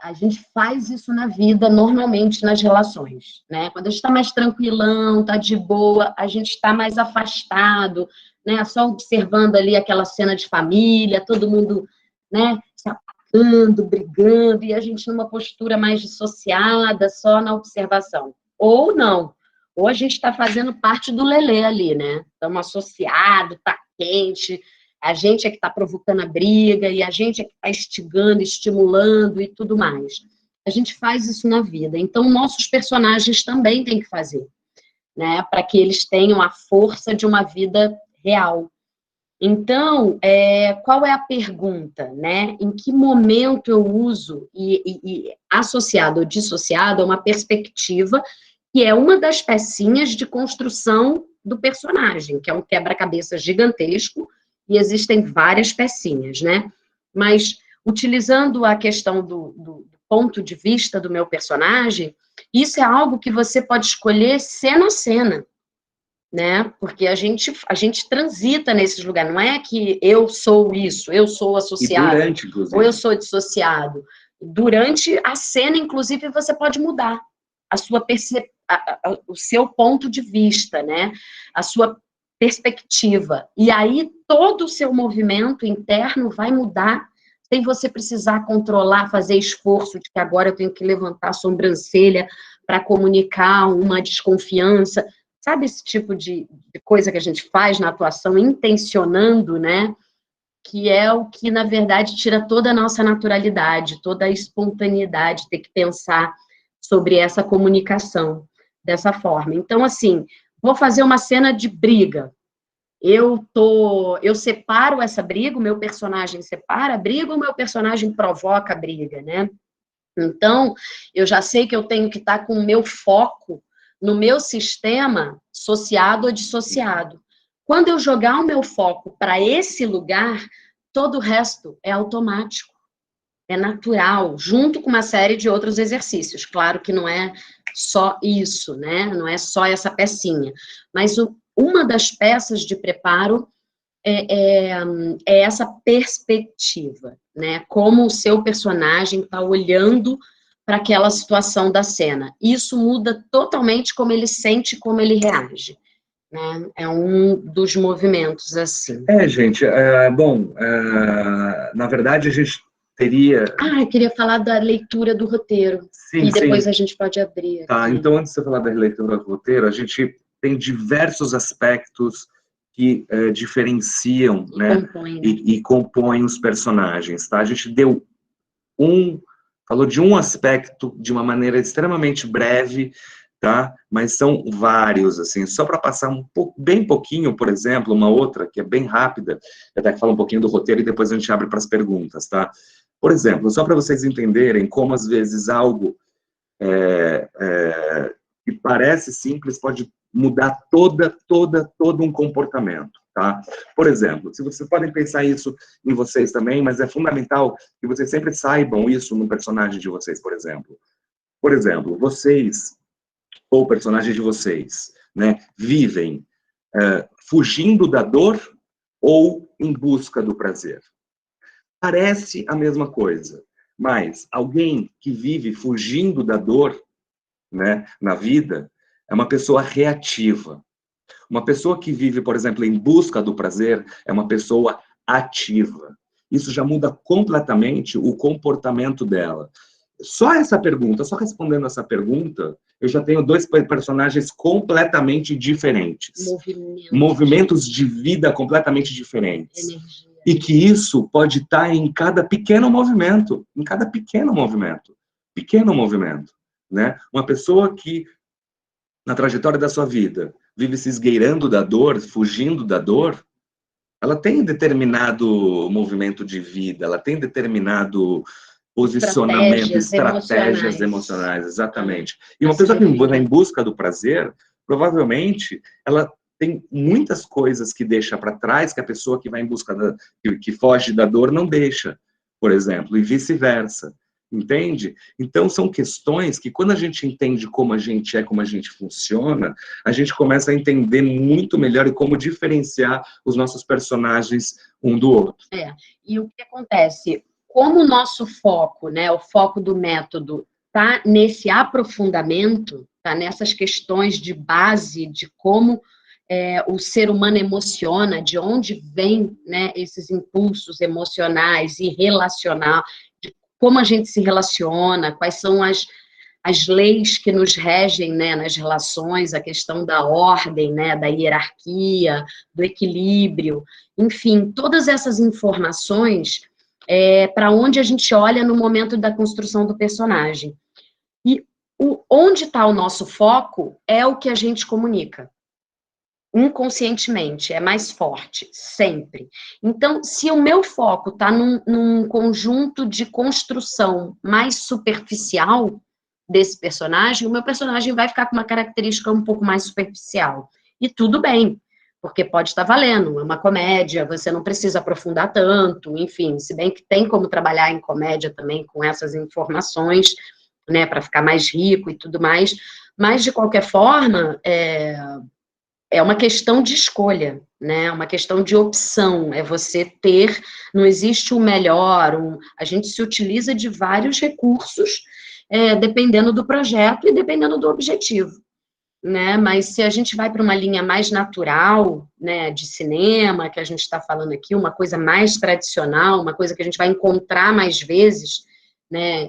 A gente faz isso na vida, normalmente, nas relações, né? Quando a gente está mais tranquilão, está de boa, a gente está mais afastado, né? Só observando ali aquela cena de família, todo mundo, né, se atacando, brigando, e a gente numa postura mais dissociada, só na observação. Ou não, ou a gente está fazendo parte do lelê ali, né? Estamos associados, está quente, a gente é que está provocando a briga, e a gente é que está instigando, estimulando e tudo mais. A gente faz isso na vida. Então, nossos personagens também têm que fazer, né? Para que eles tenham a força de uma vida real. Então, qual é a pergunta, né? Em que momento eu uso, e associado ou dissociado, a uma perspectiva que é uma das pecinhas de construção do personagem, que é um quebra-cabeça gigantesco, e existem várias pecinhas, né? Mas, utilizando a questão do ponto de vista do meu personagem, isso é algo que você pode escolher cena a cena, né? Porque a gente transita nesses lugares, não é que eu sou isso, eu sou associado, ou eu sou dissociado. Durante a cena, inclusive, você pode mudar a sua o seu ponto de vista, né? A sua perspectiva. E aí, todo o seu movimento interno vai mudar, sem você precisar controlar, fazer esforço de que agora eu tenho que levantar a sobrancelha para comunicar uma desconfiança. Sabe esse tipo de coisa que a gente faz na atuação, intencionando, né? Que é o que, na verdade, tira toda a nossa naturalidade, toda a espontaneidade, ter que pensar sobre essa comunicação dessa forma. Então, assim, vou fazer uma cena de briga. Eu separo essa briga, o meu personagem separa a briga, o meu personagem provoca a briga, né? Então, eu já sei que eu tenho que estar com o meu foco no meu sistema associado ou dissociado. Quando eu jogar o meu foco para esse lugar, todo o resto é automático, é natural, junto com uma série de outros exercícios. Claro que não é só isso, né? Não é só essa pecinha. Mas uma das peças de preparo é essa perspectiva, né? Como o seu personagem está olhando para aquela situação da cena. Isso muda totalmente como ele sente, como ele reage, né? É um dos movimentos, assim. Gente, na verdade, a gente teria... eu queria falar da leitura do roteiro, sim, e depois a gente pode abrir. Tá, então, antes de você falar da leitura do roteiro, a gente tem diversos aspectos que diferenciam, né, compõem, e compõem os personagens, tá? A gente falou de um aspecto de uma maneira extremamente breve, tá? Mas são vários, assim, só para passar bem pouquinho, por exemplo, uma outra que é bem rápida, até que fala um pouquinho do roteiro e depois a gente abre para as perguntas, tá? Por exemplo, só para vocês entenderem como às vezes algo que parece simples pode mudar todo um comportamento, tá? Por exemplo, se vocês podem pensar isso em vocês também, mas é fundamental que vocês sempre saibam isso no personagem de vocês, por exemplo. Por exemplo, vocês, ou o personagem de vocês, né, vivem fugindo da dor ou em busca do prazer. Parece a mesma coisa, mas alguém que vive fugindo da dor, né, na vida, é uma pessoa reativa. Uma pessoa que vive, por exemplo, em busca do prazer, é uma pessoa ativa. Isso já muda completamente o comportamento dela. Só essa pergunta, só respondendo essa pergunta, eu já tenho dois personagens completamente diferentes. Movimentos de vida completamente diferentes. Energia. E que isso pode estar em cada pequeno movimento, pequeno movimento, né? Uma pessoa que, na trajetória da sua vida, vive se esgueirando da dor, fugindo da dor, ela tem determinado movimento de vida, ela tem determinado posicionamento, estratégias emocionais, exatamente. E uma pessoa que vai em busca do prazer, provavelmente, ela tem muitas coisas que deixa para trás que a pessoa que vai em busca que foge da dor não deixa, por exemplo, e vice-versa. Entende? Então, são questões que, quando a gente entende como a gente é, como a gente funciona, a gente começa a entender muito melhor e como diferenciar os nossos personagens um do outro. E o que acontece? Como o nosso foco, né, o foco do método, está nesse aprofundamento, está nessas questões de base, de como o ser humano emociona, de onde vem, né, esses impulsos emocionais e relacional, como a gente se relaciona, quais são as leis que nos regem, né, nas relações, a questão da ordem, né, da hierarquia, do equilíbrio, enfim, todas essas informações para onde a gente olha no momento da construção do personagem. E onde está o nosso foco é o que a gente comunica. Inconscientemente, é mais forte, sempre. Então, se o meu foco está num conjunto de construção mais superficial desse personagem, o meu personagem vai ficar com uma característica um pouco mais superficial. E tudo bem, porque pode estar valendo, é uma comédia, você não precisa aprofundar tanto, enfim, se bem que tem como trabalhar em comédia também com essas informações, né, para ficar mais rico e tudo mais, mas, de qualquer forma, é uma questão de escolha, né? Uma questão de opção, é você ter, não existe o melhor, a gente se utiliza de vários recursos, dependendo do projeto e dependendo do objetivo, né? Mas se a gente vai para uma linha mais natural, né, de cinema, que a gente está falando aqui, uma coisa mais tradicional, uma coisa que a gente vai encontrar mais vezes, né,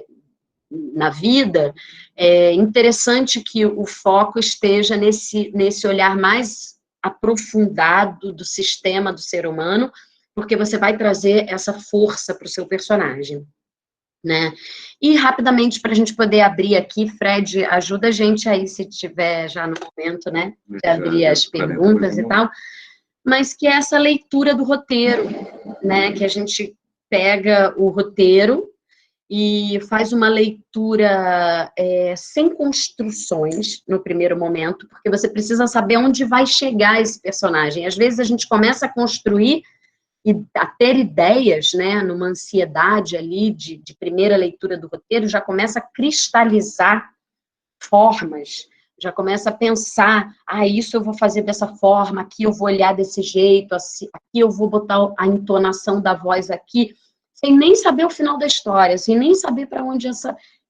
na vida, é interessante que o foco esteja nesse olhar mais aprofundado do sistema do ser humano, porque você vai trazer essa força para o seu personagem, né? E, rapidamente, para a gente poder abrir aqui, Fred, ajuda a gente aí, se tiver já no momento, né, de abrir as perguntas e tal, mas que é essa leitura do roteiro, né, que a gente pega o roteiro e faz uma leitura sem construções no primeiro momento, porque você precisa saber onde vai chegar esse personagem. Às vezes a gente começa a construir e a ter ideias, né, numa ansiedade ali de primeira leitura do roteiro, já começa a cristalizar formas, já começa a pensar, isso eu vou fazer dessa forma, aqui eu vou olhar desse jeito, assim, aqui eu vou botar a entonação da voz aqui, sem nem saber o final da história, sem nem saber para onde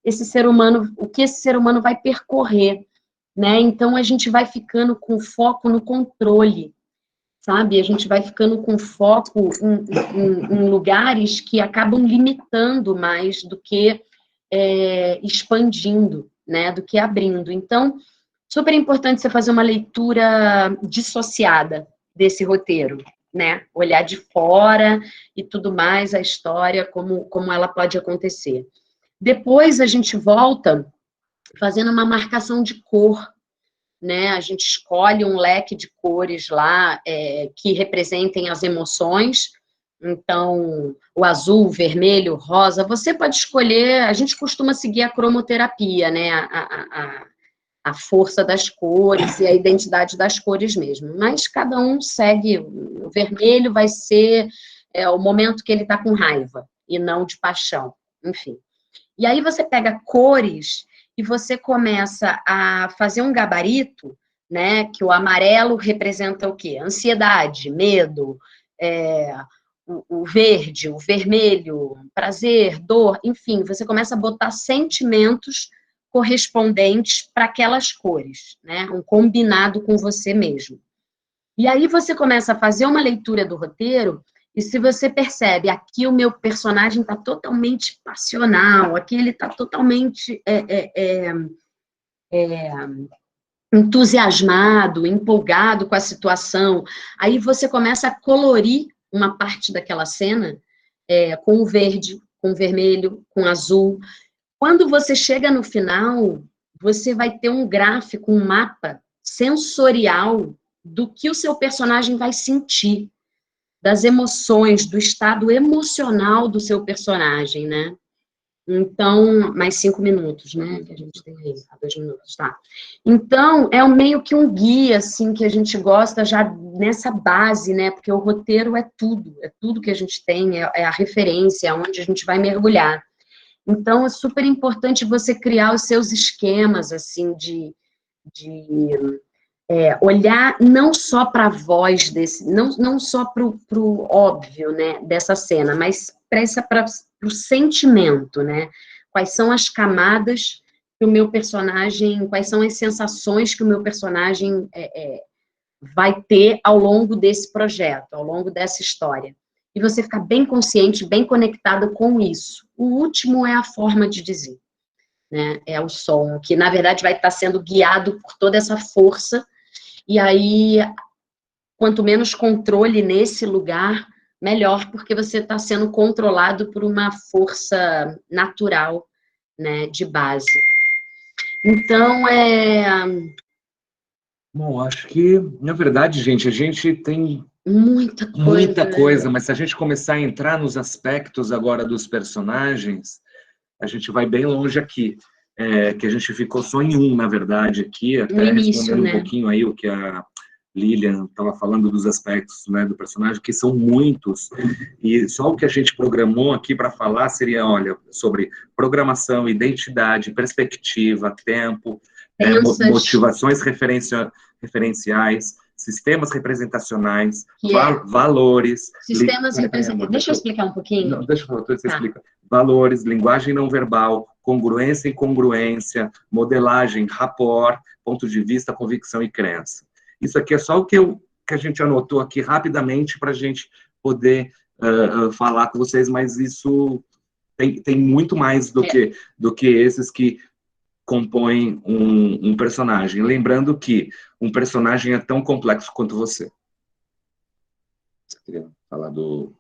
esse ser humano, o que esse ser humano vai percorrer, né? Então, a gente vai ficando com foco no controle, sabe? A gente vai ficando com foco em lugares que acabam limitando mais do que expandindo, né? Do que abrindo. Então, super importante você fazer uma leitura dissociada desse roteiro, né? Olhar de fora e tudo mais, a história, como ela pode acontecer. Depois a gente volta fazendo uma marcação de cor, né? A gente escolhe um leque de cores lá que representem as emoções. Então, o azul, o vermelho, o rosa, você pode escolher, a gente costuma seguir a cromoterapia, né? A força das cores e a identidade das cores mesmo. Mas cada um segue, o vermelho vai ser o momento que ele está com raiva, e não de paixão, enfim. E aí você pega cores e você começa a fazer um gabarito, né, que o amarelo representa o quê? Ansiedade, medo, o verde, o vermelho, prazer, dor, enfim, você começa a botar sentimentos correspondentes para aquelas cores, né? Um combinado com você mesmo. E aí você começa a fazer uma leitura do roteiro, e se você percebe, aqui o meu personagem está totalmente passional, aqui ele está totalmente entusiasmado, empolgado com a situação, aí você começa a colorir uma parte daquela cena com o verde, com o vermelho, com o azul. Quando você chega no final, você vai ter um gráfico, um mapa sensorial do que o seu personagem vai sentir, das emoções, do estado emocional do seu personagem, né? Então, mais 5 minutos, né, que a gente tem aí, 2 minutos, tá? Então, é meio que um guia, assim, que a gente gosta já nessa base, né, porque o roteiro é tudo que a gente tem, é a referência, é onde a gente vai mergulhar. Então, é super importante você criar os seus esquemas, assim, de olhar não só para a voz não só para o óbvio, né, dessa cena, mas para o sentimento, né? Quais são as camadas que o meu personagem, quais são as sensações que o meu personagem vai ter ao longo desse projeto, ao longo dessa história. E você ficar bem consciente, bem conectado com isso. O último é a forma de dizer, né? É o som, que na verdade vai estar sendo guiado por toda essa força. E aí, quanto menos controle nesse lugar, melhor, porque você está sendo controlado por uma força natural, né, de base. Então, Bom, acho que, na verdade, gente, a gente tem muita coisa, mas se a gente começar a entrar nos aspectos agora dos personagens, a gente vai bem longe aqui. Que a gente ficou só em um, na verdade, aqui, até no início, respondendo né? um pouquinho aí o que a Lilian estava falando dos aspectos, né, do personagem, que são muitos, e só o que a gente programou aqui para falar seria, olha, sobre programação, identidade, perspectiva, tempo, motivações referenciais, sistemas representacionais, valores... Sistemas representacionais. Deixa eu explicar um pouquinho. Não, deixa eu falar, você explica. Valores, linguagem não verbal, congruência e incongruência, modelagem, rapport, ponto de vista, convicção e crença. Isso aqui é só o que a gente anotou aqui rapidamente para a gente poder falar com vocês, mas isso tem muito mais do que esses que compõem um personagem. Lembrando que um personagem é tão complexo quanto você. Você queria falar do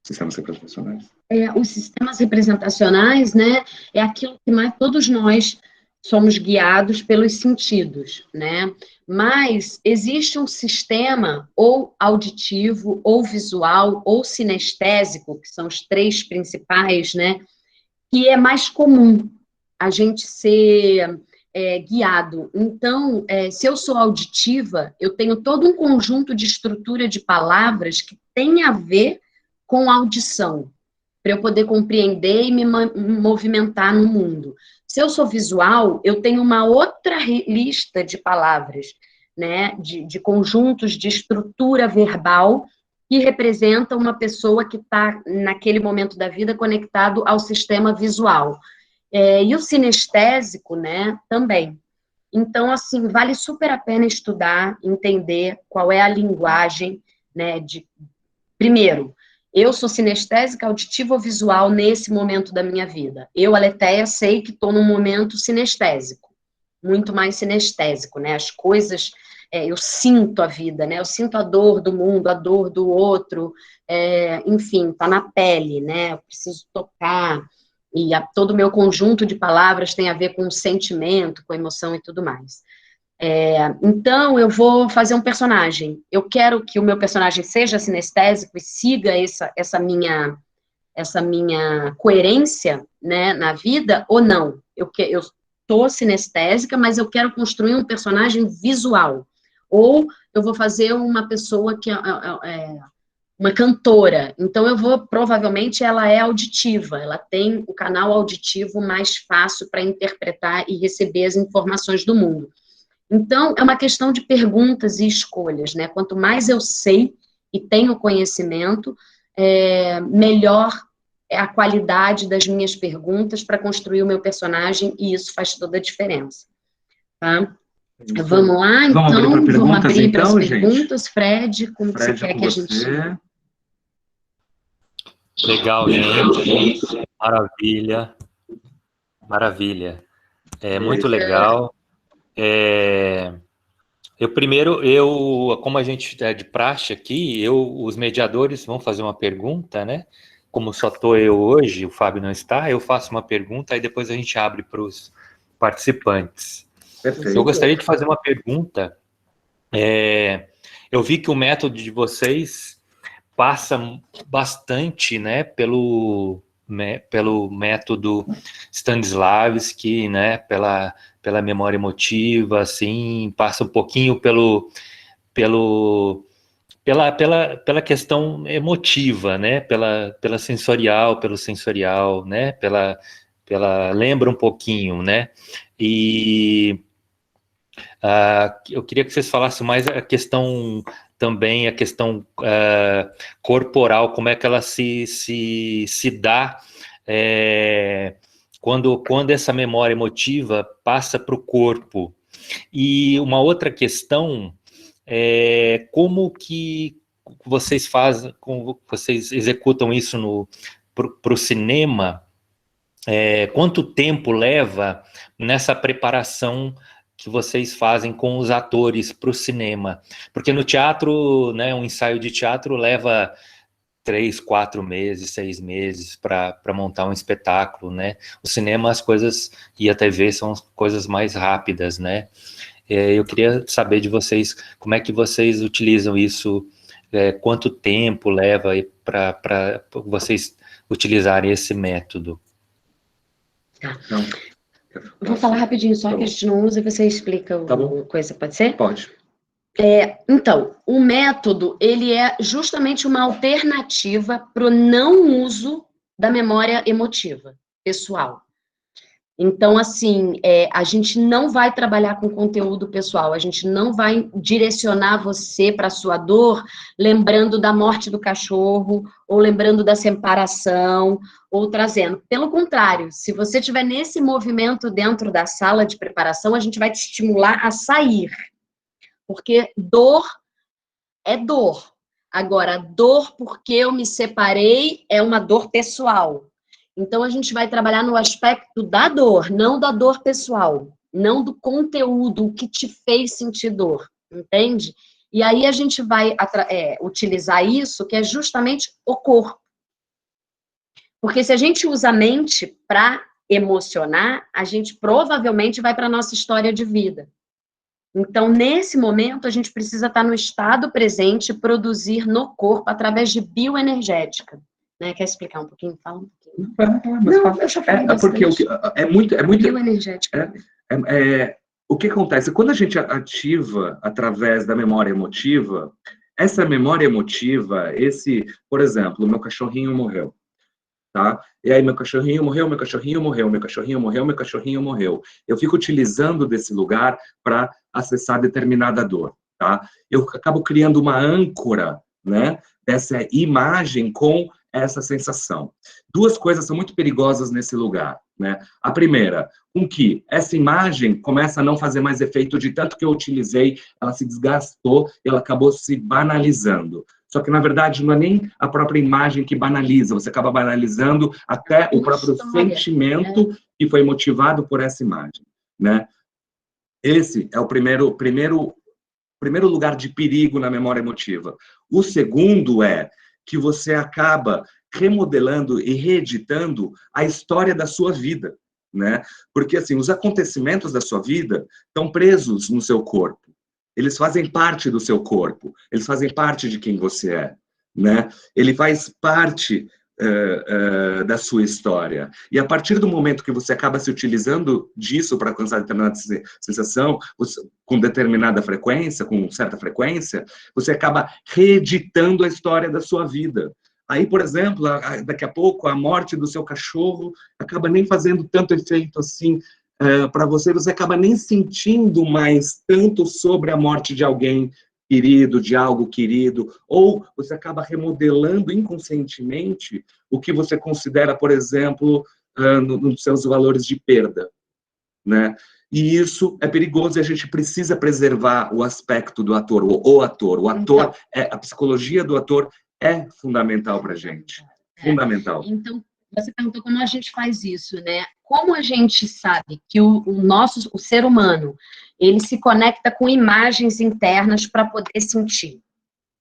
sistemas representacionais? Os sistemas representacionais, né, é aquilo que todos nós somos guiados pelos sentidos, né? Mas existe um sistema ou auditivo, ou visual, ou sinestésico, que são os 3 principais, né? Que é mais comum a gente ser guiado. Então, se eu sou auditiva, eu tenho todo um conjunto de estrutura de palavras que tem a ver com audição, para eu poder compreender e me movimentar no mundo. Se eu sou visual, eu tenho uma outra lista de palavras, né, de conjuntos de estrutura verbal que representa uma pessoa que está, naquele momento da vida, conectado ao sistema visual. E o sinestésico, né, também. Então, assim, vale super a pena estudar, entender qual é a linguagem, né, primeiro, eu sou sinestésica, auditiva ou visual nesse momento da minha vida. Eu, Aletheia, sei que estou num momento sinestésico, muito mais sinestésico, né? As coisas, eu sinto a vida, né? Eu sinto a dor do mundo, a dor do outro, enfim, tá na pele, né? Eu preciso tocar, e todo o meu conjunto de palavras tem a ver com sentimento, com emoção e tudo mais. Então, eu vou fazer um personagem. Eu quero que o meu personagem seja sinestésico e siga essa minha coerência, né, na vida, ou não. Eu estou sinestésica, mas eu quero construir um personagem visual. Ou eu vou fazer uma pessoa que uma cantora. Então, provavelmente, ela é auditiva. Ela tem o canal auditivo mais fácil para interpretar e receber as informações do mundo. Então, é uma questão de perguntas e escolhas, né? Quanto mais eu sei e tenho conhecimento, melhor é a qualidade das minhas perguntas para construir o meu personagem, e isso faz toda a diferença. Tá? Vamos lá, então? Vamos abrir para as perguntas. Fred, como você quer que a gente... Legal, gente. Maravilha. Maravilha. Muito legal. Como a gente é de praxe aqui, os mediadores vão fazer uma pergunta, né? Como só estou eu hoje, o Fábio não está, eu faço uma pergunta e depois a gente abre para os participantes. Perfeito. Eu gostaria de fazer uma pergunta. Eu vi que o método de vocês passa bastante, né, pelo pelo método Stanislavski, né, pela memória emotiva, assim, passa um pouquinho pela questão emotiva, né, pelo sensorial, né, lembra um pouquinho, né, e eu queria que vocês falassem mais a questão corporal, como é que ela se dá quando essa memória emotiva passa para o corpo. E uma outra questão é como que vocês fazem, como vocês executam isso para o cinema, quanto tempo leva nessa preparação que vocês fazem com os atores para o cinema? Porque no teatro, né, um ensaio de teatro leva 3, 4 meses, 6 meses para montar um espetáculo, né? O cinema, as coisas, e a TV são coisas mais rápidas, né? Eu queria saber de vocês, como é que vocês utilizam isso, quanto tempo leva para vocês utilizarem esse método? Tá. Vou falar rapidinho, só que a gente não usa e você explica alguma coisa, pode ser? Pode. Então, o método, ele é justamente uma alternativa para o não uso da memória emotiva pessoal. Então, assim, a gente não vai trabalhar com conteúdo pessoal, a gente não vai direcionar você para a sua dor lembrando da morte do cachorro, ou lembrando da separação, ou trazendo. Pelo contrário, se você estiver nesse movimento dentro da sala de preparação, a gente vai te estimular a sair. Porque dor é dor. Agora, dor porque eu me separei é uma dor pessoal. Então, a gente vai trabalhar no aspecto da dor, não da dor pessoal, não do conteúdo, o que te fez sentir dor, entende? E aí a gente vai utilizar isso, que é justamente o corpo. Porque se a gente usa a mente para emocionar, a gente provavelmente vai para a nossa história de vida. Então, nesse momento, a gente precisa estar no estado presente e produzir no corpo através de bioenergética. Né? Quer explicar um pouquinho? Fala um pouquinho. Não, eu já falei porque é muito... Bioenergética. O que acontece? Quando a gente ativa através da memória emotiva, essa memória emotiva, por exemplo, meu cachorrinho morreu. Tá? E aí meu cachorrinho morreu, meu cachorrinho morreu, meu cachorrinho morreu, meu cachorrinho morreu. Eu fico utilizando desse lugar para acessar determinada dor, tá? Eu acabo criando uma âncora, né, dessa imagem com essa sensação. Duas coisas são muito perigosas nesse lugar, né? A primeira, que essa imagem começa a não fazer mais efeito de tanto que eu utilizei, ela se desgastou e ela acabou se banalizando. Só que, na verdade, não é nem a própria imagem que banaliza, você acaba banalizando até o próprio sentimento que foi motivado por essa imagem, né? Esse é o primeiro lugar de perigo na memória emotiva. O segundo é que você acaba remodelando e reeditando a história da sua vida, né? Porque, assim, os acontecimentos da sua vida estão presos no seu corpo. Eles fazem parte do seu corpo, eles fazem parte de quem você é, né? Ele faz parte da sua história. E a partir do momento que você acaba se utilizando disso para alcançar determinada sensação, com determinada frequência, com certa frequência, você acaba reeditando a história da sua vida. Aí, por exemplo, daqui a pouco, a morte do seu cachorro acaba nem fazendo tanto efeito assim para você, você acaba nem sentindo mais tanto sobre a morte de alguém querido, de algo querido, ou você acaba remodelando inconscientemente o que você considera, por exemplo, nos seus valores de perda, né? E isso é perigoso e a gente precisa preservar o aspecto do ator, o ator. O ator, a psicologia do ator é fundamental para a gente. Fundamental. Então, você perguntou como a gente faz isso, né? Como a gente sabe que o ser humano, ele se conecta com imagens internas para poder sentir,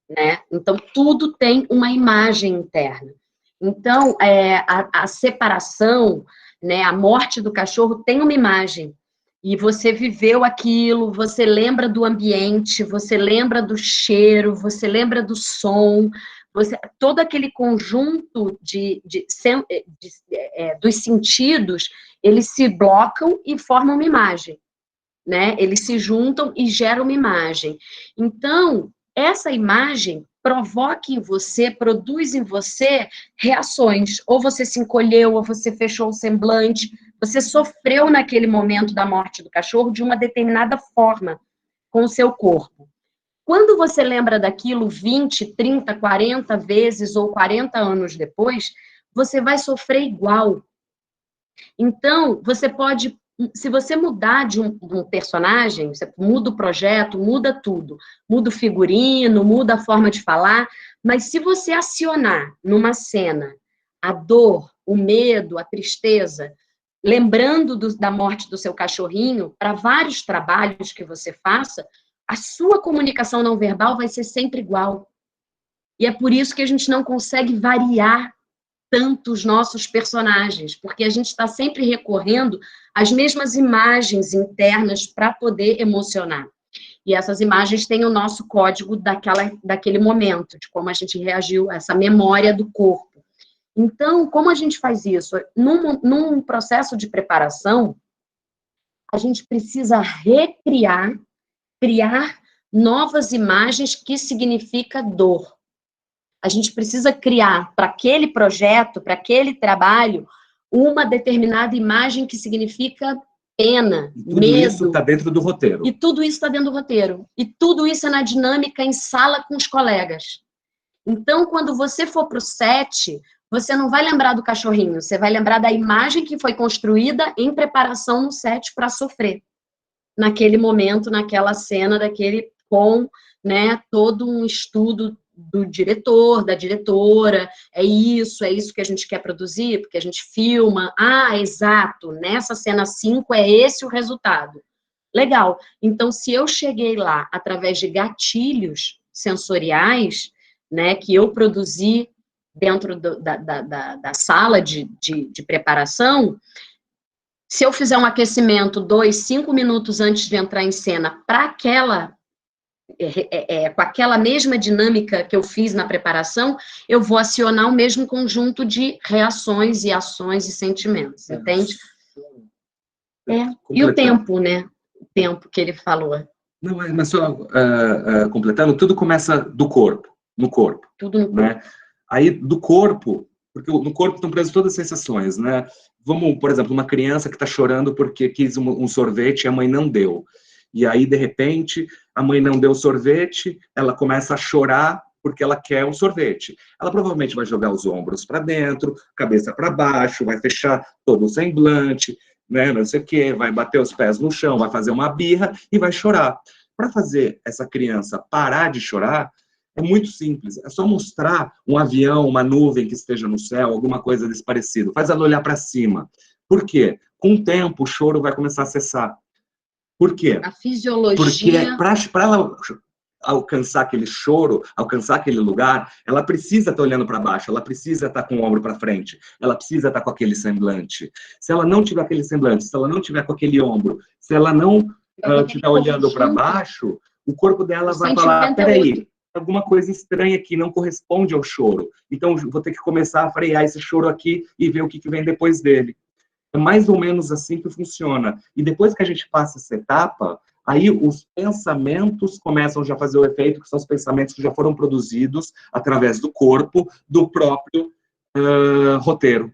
né? Então, tudo tem uma imagem interna. Então, a separação, né, a morte do cachorro tem uma imagem. E você viveu aquilo, você lembra do ambiente, você lembra do cheiro, você lembra do som, todo aquele conjunto dos sentidos, eles se blocam e formam uma imagem, né? Eles se juntam e geram uma imagem. Então, essa imagem provoca em você, produz em você reações. Ou você se encolheu, ou você fechou o semblante, você sofreu naquele momento da morte do cachorro de uma determinada forma com o seu corpo. Quando você lembra daquilo 20, 30, 40 vezes ou 40 anos depois, você vai sofrer igual. Então, você pode, se você mudar de um personagem, você muda o projeto, muda tudo, muda o figurino, muda a forma de falar, mas se você acionar numa cena a dor, o medo, a tristeza, lembrando da morte do seu cachorrinho, para vários trabalhos que você faça, a sua comunicação não verbal vai ser sempre igual. E é por isso que a gente não consegue variar tanto os nossos personagens, porque a gente está sempre recorrendo às mesmas imagens internas para poder emocionar. E essas imagens têm o nosso código daquele momento, de como a gente reagiu, essa memória do corpo. Então, como a gente faz isso? Num processo de preparação, a gente precisa criar novas imagens que significa dor. A gente precisa criar para aquele projeto, para aquele trabalho, uma determinada imagem que significa pena, tudo medo. Isso está dentro do roteiro. E tudo isso está dentro do roteiro. E tudo isso é na dinâmica em sala com os colegas. Então, quando você for para o set, você não vai lembrar do cachorrinho, você vai lembrar da imagem que foi construída em preparação no set para sofrer. Naquele momento, naquela cena, com, né, todo um estudo do diretor, da diretora, é isso que a gente quer produzir, porque a gente filma, exato, nessa cena 5 é esse o resultado. Legal, então se eu cheguei lá através de gatilhos sensoriais, né, que eu produzi dentro da sala de preparação, se eu fizer um aquecimento 2, 5 minutos antes de entrar em cena para com aquela mesma dinâmica que eu fiz na preparação, eu vou acionar o mesmo conjunto de reações e ações e sentimentos, entende? E o tempo, né? O tempo que ele falou. Não, mas só completando, tudo começa do corpo, no corpo. Tudo no corpo. Né? Aí, do corpo, porque no corpo estão presas todas as sensações, né? Vamos, por exemplo, uma criança que está chorando porque quis um sorvete e a mãe não deu. E aí, de repente, a mãe não deu o sorvete, ela começa a chorar porque ela quer um sorvete. Ela provavelmente vai jogar os ombros para dentro, cabeça para baixo, vai fechar todo o semblante, né, não sei o quê, vai bater os pés no chão, vai fazer uma birra e vai chorar. Para fazer essa criança parar de chorar, é muito simples. É só mostrar um avião, uma nuvem que esteja no céu, alguma coisa desse parecido. Faz ela olhar para cima. Por quê? Com o tempo, o choro vai começar a cessar. Por quê? A fisiologia... Porque para ela alcançar aquele choro, alcançar aquele lugar, ela precisa estar olhando para baixo, ela precisa estar com o ombro para frente, ela precisa estar com aquele semblante. Se ela não tiver aquele semblante, se ela não tiver com aquele ombro, se ela não estiver olhando para baixo, o corpo dela vai falar, peraí, alguma coisa estranha aqui, não corresponde ao choro. Então, vou ter que começar a frear esse choro aqui e ver o que vem depois dele. É mais ou menos assim que funciona. E depois que a gente passa essa etapa, aí os pensamentos começam já a fazer o efeito, que são os pensamentos que já foram produzidos através do corpo, do próprio roteiro.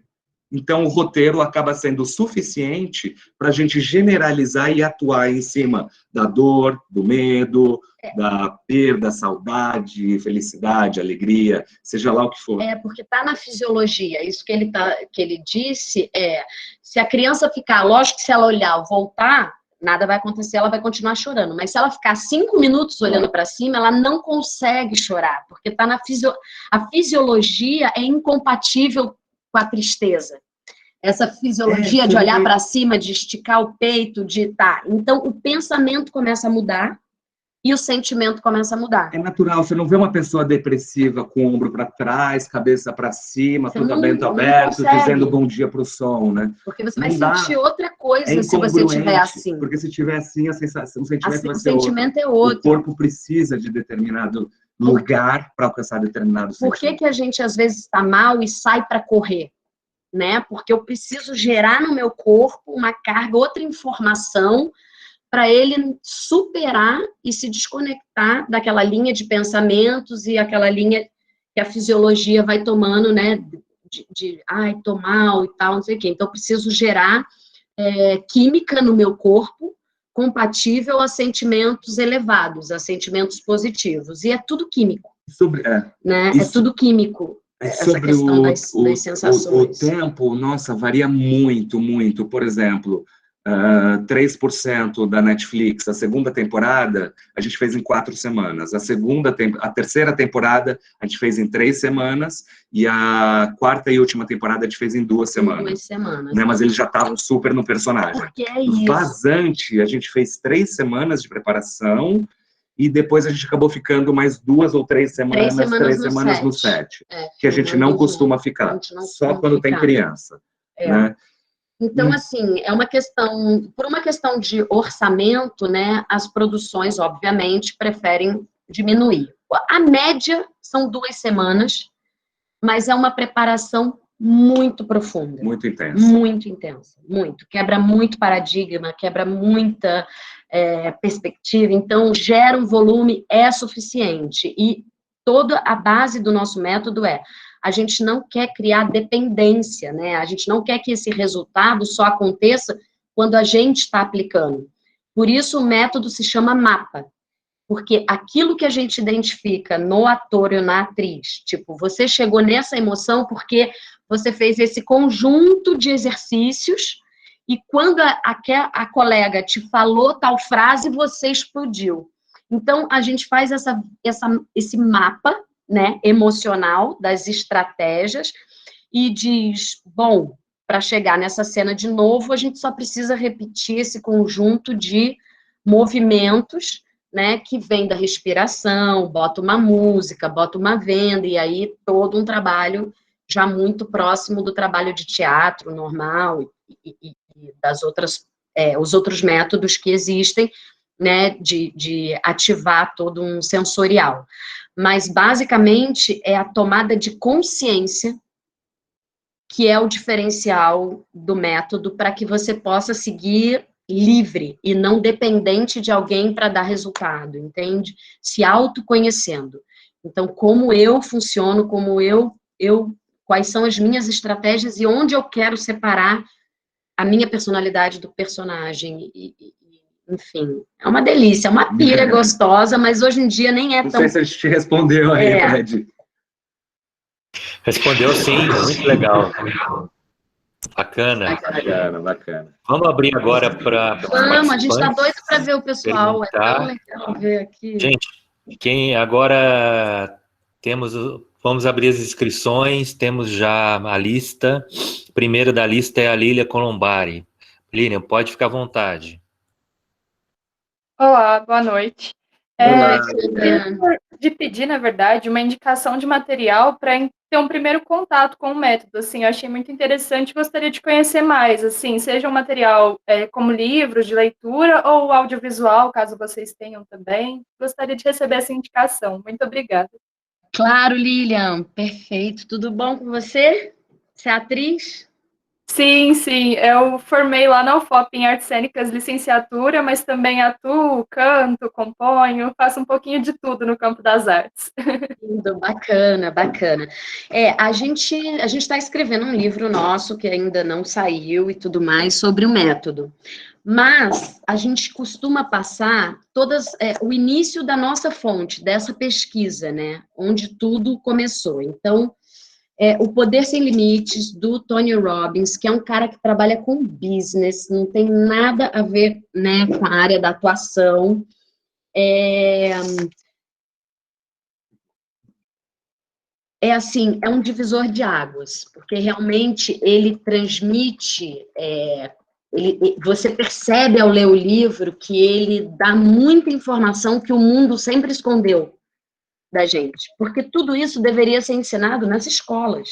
Então, o roteiro acaba sendo suficiente para a gente generalizar e atuar em cima da dor, do medo, da perda, saudade, felicidade, alegria, seja lá o que for. Porque está na fisiologia. Isso que ele disse se a criança ficar, lógico que se ela olhar, voltar, nada vai acontecer, ela vai continuar chorando. Mas se ela ficar 5 minutos olhando para cima, ela não consegue chorar, porque está na a fisiologia é incompatível com a tristeza. Essa fisiologia de olhar para cima, de esticar o peito, Então, o pensamento começa a mudar e o sentimento começa a mudar. É natural, você não vê uma pessoa depressiva com o ombro para trás, cabeça para cima, tudo aberto, dizendo bom dia para o sol, né? Porque você vai sentir outra coisa se você estiver assim. Porque se estiver assim, o sentimento vai ser outro. O sentimento é outro. O corpo precisa de determinado lugar para alcançar determinado sentimento. Por que a gente, às vezes, está mal e sai para correr? Né? Porque eu preciso gerar no meu corpo uma carga, outra informação, para ele superar e se desconectar daquela linha de pensamentos e aquela linha que a fisiologia vai tomando, né? Ai, tô mal e tal, não sei o quê. Então, eu preciso gerar química no meu corpo compatível a sentimentos elevados, a sentimentos positivos. E é tudo químico. Né? É tudo químico. Essa questão das sensações. O tempo, nossa, varia muito, muito. Por exemplo, 3% da Netflix, a segunda temporada, a gente fez em 4 semanas. A terceira temporada, a gente fez em 3 semanas. E a quarta e última temporada, a gente fez em 2 semanas. 2 semanas. Né? Mas eles já estavam super no personagem. Porque é isso. Vazante, a gente fez 3 semanas de preparação. E depois a gente acabou ficando mais 2 ou 3 semanas, 3 semanas no set. Que a gente não costuma ficar, só quando tem criança. Né? Então, assim, por uma questão de orçamento, né, as produções, obviamente, preferem diminuir. A média são 2 semanas, mas é uma preparação muito profunda. Muito intensa. Muito intensa, muito. Quebra muito paradigma, quebra muita perspectiva, então gera um volume suficiente. E toda a base do nosso método a gente não quer criar dependência, né? A gente não quer que esse resultado só aconteça quando a gente está aplicando. Por isso o método se chama MAPA, porque aquilo que a gente identifica no ator ou na atriz, tipo, você chegou nessa emoção porque você fez esse conjunto de exercícios e quando a colega te falou tal frase, você explodiu. Então, a gente faz esse mapa, né, emocional das estratégias e diz, bom, para chegar nessa cena de novo, a gente só precisa repetir esse conjunto de movimentos, né, que vem da respiração, bota uma música, bota uma venda, e aí todo um trabalho já muito próximo do trabalho de teatro normal e das outras, os outros métodos que existem, né, de ativar todo um sensorial. Mas, basicamente, é a tomada de consciência que é o diferencial do método para que você possa seguir livre e não dependente de alguém para dar resultado, entende? Se autoconhecendo. Então, como eu funciono, quais são as minhas estratégias e onde eu quero separar a minha personalidade do personagem. Enfim, é uma delícia, é uma pira gostosa, mas hoje em dia nem é tão... Não sei se a gente te respondeu aí, Fred. Respondeu sim, muito legal. Bacana. Bacana. Vamos abrir agora para... Vamos, a gente está doido para ver o pessoal. É tão legal ver aqui. Gente, quem agora vamos abrir as inscrições, temos já a lista. Primeiro da lista é a Lília Colombari. Lília, pode ficar à vontade. Olá, boa noite. Olá, de pedir, na verdade, uma indicação de material para ter um primeiro contato com o método, assim, eu achei muito interessante, gostaria de conhecer mais, assim, seja um material como livros de leitura ou audiovisual, caso vocês tenham também, gostaria de receber essa indicação. Muito obrigada. Claro, Lilian, perfeito. Tudo bom com você? Você é atriz? Sim, eu formei lá na UFOP em Artes Cênicas, licenciatura, mas também atuo, canto, componho, faço um pouquinho de tudo no campo das artes. Bacana, bacana. A gente está escrevendo um livro nosso que ainda não saiu e tudo mais sobre o método. Mas a gente costuma passar o início da nossa fonte, dessa pesquisa, né? Onde tudo começou. Então, O Poder Sem Limites, do Tony Robbins, que é um cara que trabalha com business, não tem nada a ver, né, com a área da atuação. É um divisor de águas, porque realmente ele transmite, você percebe ao ler o livro que ele dá muita informação que o mundo sempre escondeu da gente, porque tudo isso deveria ser ensinado nas escolas,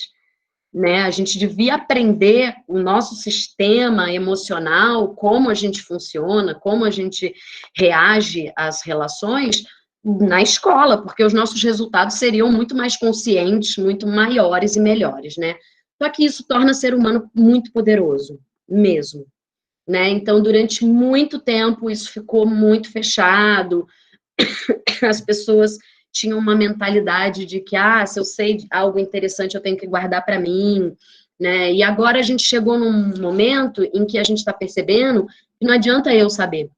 né? A gente devia aprender o nosso sistema emocional, como a gente funciona, como a gente reage às relações, na escola, porque os nossos resultados seriam muito mais conscientes, muito maiores e melhores, né? Só que isso torna o ser humano muito poderoso, mesmo, né? Então, durante muito tempo, isso ficou muito fechado, as pessoas tinham uma mentalidade de que, se eu sei algo interessante, eu tenho que guardar para mim, né? E agora a gente chegou num momento em que a gente está percebendo que não adianta eu saber,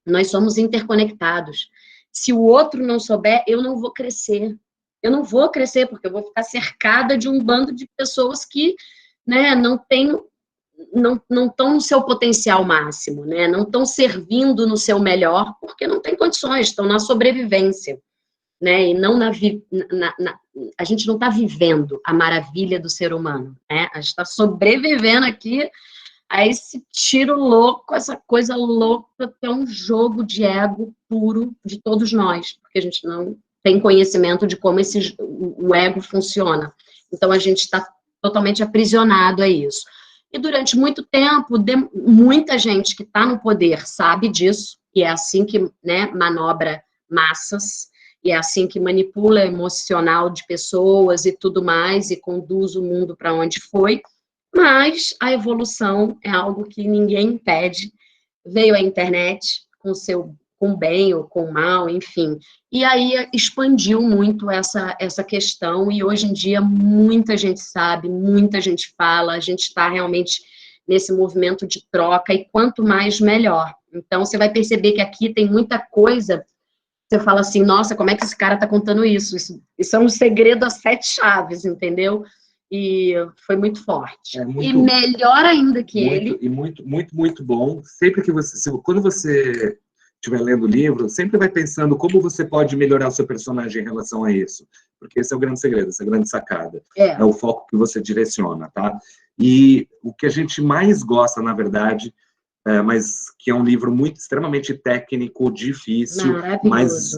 nós somos interconectados. Se o outro não souber, eu não vou crescer. Eu não vou crescer, porque eu vou ficar cercada de um bando de pessoas que, né, não estão no seu potencial máximo, né? Não estão servindo no seu melhor, porque não tem condições, estão na sobrevivência, né? E não a gente não está vivendo a maravilha do ser humano, né? A gente está sobrevivendo aqui a esse tiro louco, essa coisa louca, que é um jogo de ego puro de todos nós, porque a gente não tem conhecimento de como o ego funciona. Então, a gente está totalmente aprisionado a isso. E durante muito tempo, muita gente que está no poder sabe disso, e é assim que, né, manobra massas, e é assim que manipula o emocional de pessoas e tudo mais, e conduz o mundo para onde foi. Mas a evolução é algo que ninguém impede. Veio a internet com bem ou com mal, enfim. E aí expandiu muito essa questão, e hoje em dia muita gente sabe, muita gente fala, a gente está realmente nesse movimento de troca, e quanto mais, melhor. Então, você vai perceber que aqui tem muita coisa, você fala assim, nossa, como é que esse cara está contando isso? Isso é um segredo a 7 chaves, entendeu? E foi muito forte. E melhor ainda que ele. E muito bom. Sempre que quando você estiver lendo o livro, sempre vai pensando como você pode melhorar o seu personagem em relação a isso. Porque esse é o grande segredo, essa é a grande sacada. É o foco que você direciona, tá? E o que a gente mais gosta, na verdade, mas que é um livro extremamente técnico, difícil, mas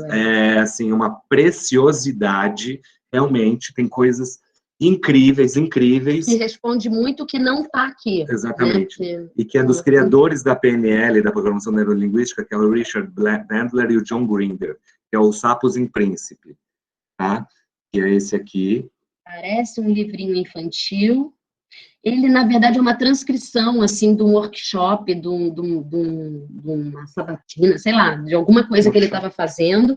assim, uma preciosidade, realmente, tem coisas incríveis. Que responde muito o que não está aqui. Exatamente. Né? E que é dos criadores da PNL, da Programação Neurolinguística, que é o Richard Bandler e o John Grinder, que é o Sapos em Príncipe, tá? Que é esse aqui. Parece um livrinho infantil. Ele, na verdade, é uma transcrição, assim, de um workshop, de uma sabatina, sei lá, de alguma coisa que ele estava fazendo,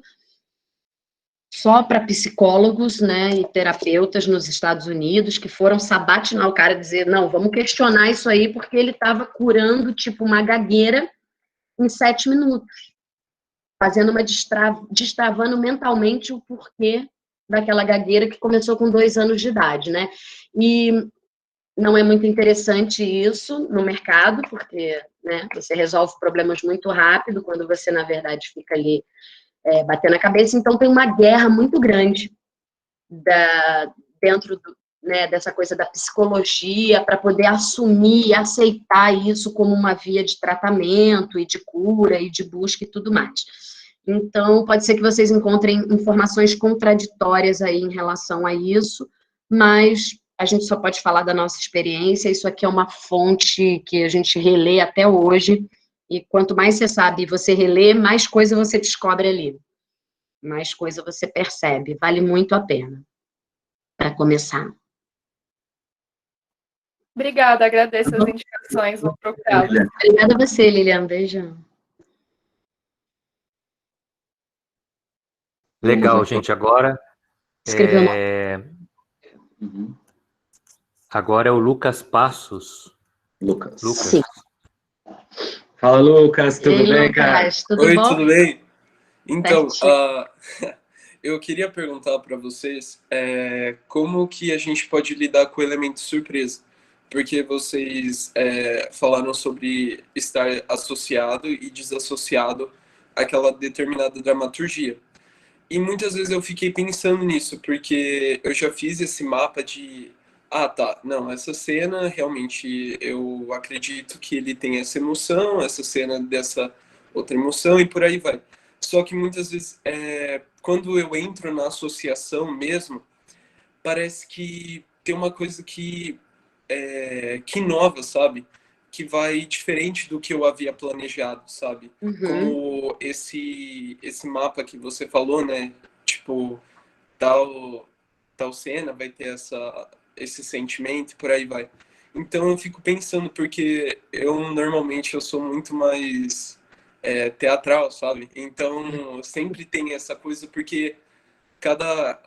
só para psicólogos, né, e terapeutas nos Estados Unidos, que foram sabatinar o cara e dizer, não, vamos questionar isso aí, porque ele estava curando, tipo, uma gagueira em 7 minutos, fazendo destravando mentalmente o porquê daquela gagueira que começou com 2 anos de idade, né, e não é muito interessante isso no mercado, porque, né, você resolve problemas muito rápido, quando você, na verdade, fica ali batendo a cabeça. Então, tem uma guerra muito grande dentro dessa coisa da psicologia, para poder assumir e aceitar isso como uma via de tratamento e de cura e de busca e tudo mais. Então, pode ser que vocês encontrem informações contraditórias aí em relação a isso, mas a gente só pode falar da nossa experiência. Isso aqui é uma fonte que a gente relê até hoje, e quanto mais você sabe e você relê, mais coisa você descobre ali. Mais coisa você percebe. Vale muito a pena, para começar. Obrigada, agradeço as indicações, vou procurá-las. Obrigada a você, Lilian. Beijão. Legal, gente. Agora agora é o Lucas Passos. Lucas. Sim. Fala, Lucas. Tudo bem, cara? Oi, tudo bem? Então, eu queria perguntar para vocês como que a gente pode lidar com o elemento surpresa. Porque vocês falaram sobre estar associado e desassociado àquela determinada dramaturgia. E muitas vezes eu fiquei pensando nisso, porque eu já fiz esse mapa de... tá, não, essa cena realmente eu acredito que ele tem essa emoção, essa cena dessa outra emoção e por aí vai. Só que muitas vezes, quando eu entro na associação mesmo, parece que tem uma coisa que inova, sabe? que vai diferente do que eu havia planejado, sabe? Como esse mapa que você falou, né? Tipo, tal cena vai ter esse sentimento, por aí vai. Então eu fico pensando, porque normalmente eu sou muito mais teatral, sabe? Então sempre tem essa coisa, porque cada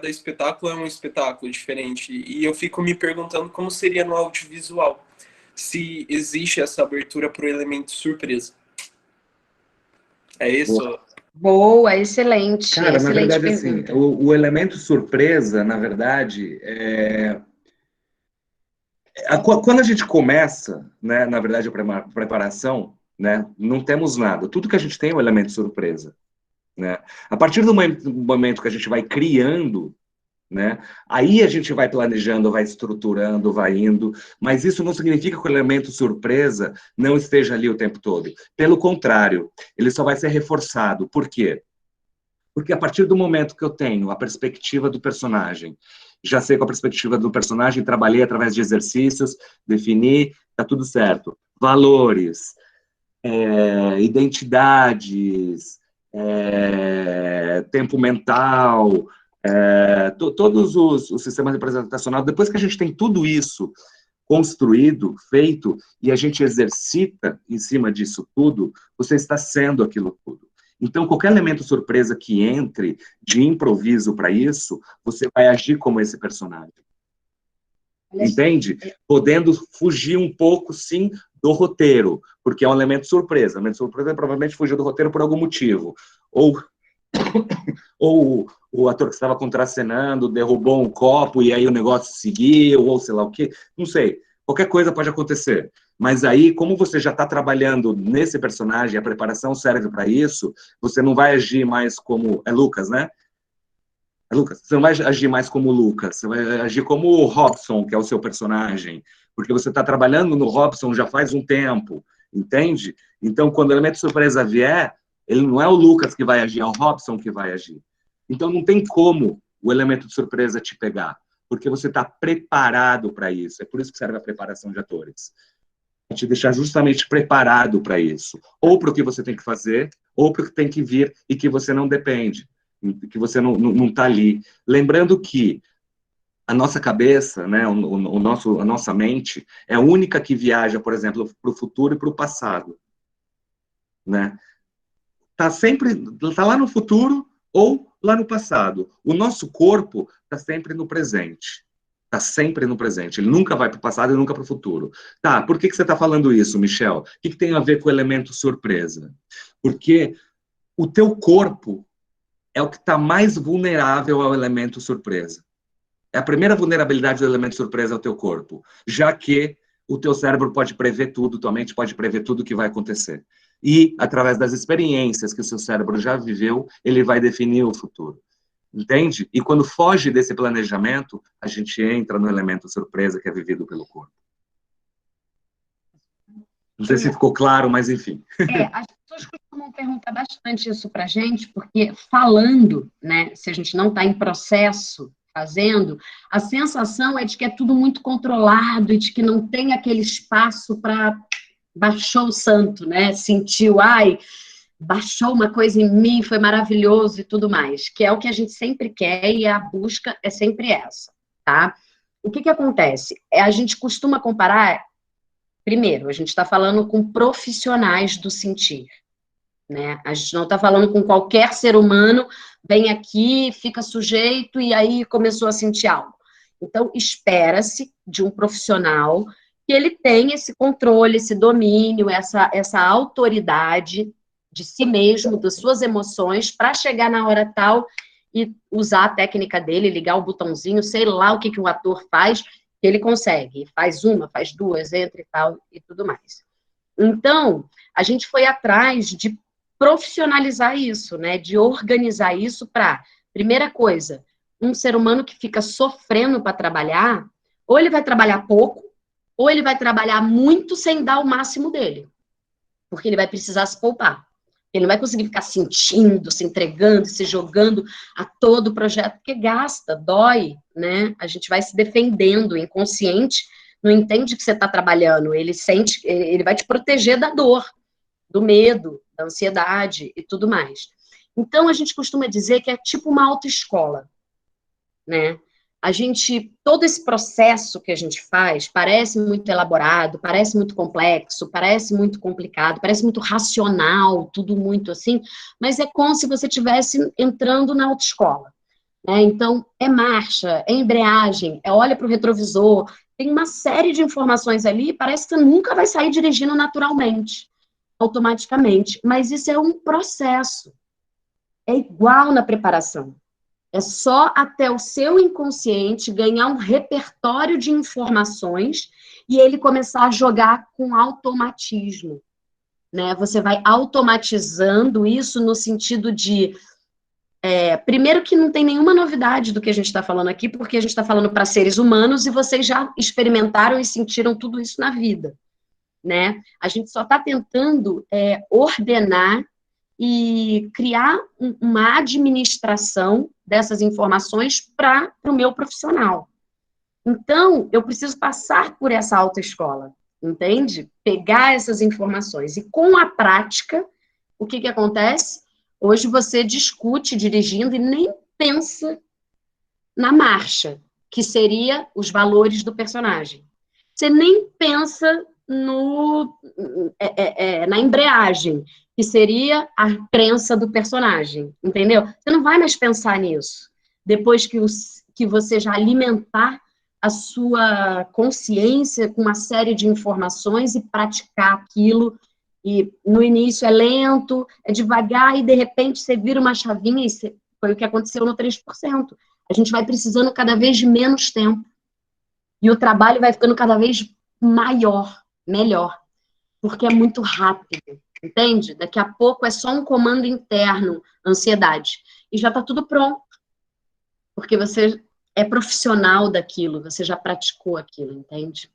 espetáculo é um espetáculo diferente. E eu fico me perguntando como seria no audiovisual, se existe essa abertura para o elemento surpresa. É isso? Boa, excelente. Cara, na Excelente verdade, assim, pergunta. o elemento surpresa, na verdade, quando a gente começa, né, na verdade, a preparação, né, não temos nada. Tudo que a gente tem é o elemento surpresa, né? A partir do momento que a gente vai criando, né, aí a gente vai planejando, vai estruturando, vai indo, mas isso não significa que o elemento surpresa não esteja ali o tempo todo. Pelo contrário, ele só vai ser reforçado. Por quê? Porque a partir do momento que eu tenho a perspectiva do personagem, já sei com a perspectiva do personagem, trabalhei através de exercícios, defini, tá tudo certo. Valores, identidades, tempo mental, todos os sistemas representacionais. Depois que a gente tem tudo isso construído, feito, e a gente exercita em cima disso tudo, você está sendo aquilo tudo. Então, qualquer elemento surpresa que entre de improviso para isso, você vai agir como esse personagem. Entende? Podendo fugir um pouco, sim, do roteiro, porque é um elemento surpresa. O elemento surpresa provavelmente fugiu do roteiro por algum motivo. Ou o ator que estava contracenando derrubou um copo e aí o negócio seguiu, ou sei lá o quê. Não sei. Qualquer coisa pode acontecer. Mas aí, como você já está trabalhando nesse personagem, a preparação serve para isso, você não vai agir mais como... É Lucas, né? É Lucas. Você não vai agir mais como Lucas, você vai agir como o Robson, que é o seu personagem, porque você está trabalhando no Robson já faz um tempo, entende? Então, quando o elemento surpresa vier, ele não é o Lucas que vai agir, é o Robson que vai agir. Então, não tem como o elemento de surpresa te pegar, porque você está preparado para isso. É por isso que serve a preparação de atores. Te deixar justamente preparado para isso. Ou para o que você tem que fazer, ou para o que tem que vir e que você não depende, que você não está ali. Lembrando que a nossa cabeça, né, a nossa mente, é a única que viaja, por exemplo, para o futuro e para o passado. Né? Tá lá no futuro ou lá no passado. O nosso corpo está sempre no presente. Está sempre no presente. Ele nunca vai para o passado e nunca para o futuro. Tá, por que você está falando isso, Michel? O que tem a ver com o elemento surpresa? Porque o teu corpo é o que está mais vulnerável ao elemento surpresa. É a primeira vulnerabilidade do elemento surpresa ao teu corpo, já que o teu cérebro pode prever tudo, tua mente pode prever tudo o que vai acontecer. E, através das experiências que o seu cérebro já viveu, ele vai definir o futuro. Entende? E quando foge desse planejamento, a gente entra no elemento surpresa que é vivido pelo corpo. Não sei se ficou claro, mas enfim. As pessoas costumam perguntar bastante isso para a gente, porque falando, né, se a gente não está em processo fazendo, a sensação é de que é tudo muito controlado e de que não tem aquele espaço para baixou o santo, né? Sentiu, baixou uma coisa em mim, foi maravilhoso e tudo mais, que é o que a gente sempre quer e a busca é sempre essa, tá? O que acontece? A gente costuma comparar, primeiro, a gente está falando com profissionais do sentir, né? A gente não está falando com qualquer ser humano, vem aqui, fica sujeito e aí começou a sentir algo. Então, espera-se de um profissional que ele tenha esse controle, esse domínio, essa autoridade de si mesmo, das suas emoções, para chegar na hora tal e usar a técnica dele, ligar o botãozinho, sei lá o que um ator faz, que ele consegue. Faz uma, faz duas, entra e tal, e tudo mais. Então, a gente foi atrás de profissionalizar isso, né? De organizar isso para, primeira coisa, um ser humano que fica sofrendo para trabalhar, ou ele vai trabalhar pouco, ou ele vai trabalhar muito sem dar o máximo dele. Porque ele vai precisar se poupar. Ele não vai conseguir ficar sentindo, se entregando, se jogando a todo o projeto, porque gasta, dói, né? A gente vai se defendendo, inconsciente, não entende que você está trabalhando, ele vai te proteger da dor, do medo, da ansiedade e tudo mais. Então, a gente costuma dizer que é tipo uma autoescola, né? Todo esse processo que a gente faz parece muito elaborado, parece muito complexo, parece muito complicado, parece muito racional, tudo muito assim, mas é como se você estivesse entrando na autoescola, né? Então, é marcha, é embreagem, olha para o retrovisor, tem uma série de informações ali, parece que você nunca vai sair dirigindo naturalmente, automaticamente, mas isso é um processo, é igual na preparação. É só até o seu inconsciente ganhar um repertório de informações e ele começar a jogar com automatismo, né? Você vai automatizando isso no sentido de... primeiro que não tem nenhuma novidade do que a gente está falando aqui, porque a gente está falando para seres humanos e vocês já experimentaram e sentiram tudo isso na vida, né? A gente só está tentando ordenar e criar uma administração dessas informações para o meu profissional. Então, eu preciso passar por essa autoescola, entende? Pegar essas informações. E com a prática, o que acontece? Hoje você discute dirigindo e nem pensa na marcha, que seria os valores do personagem. Você nem pensa na embreagem, que seria a crença do personagem, entendeu? Você não vai mais pensar nisso. Depois que você já alimentar a sua consciência com uma série de informações e praticar aquilo, e no início é lento, é devagar, e de repente você vira uma chavinha, e foi o que aconteceu no 3%. A gente vai precisando cada vez de menos tempo, e o trabalho vai ficando cada vez maior, melhor, porque é muito rápido, entende? Daqui a pouco é só um comando interno, ansiedade, e já está tudo pronto, porque você é profissional daquilo, você já praticou aquilo, entende?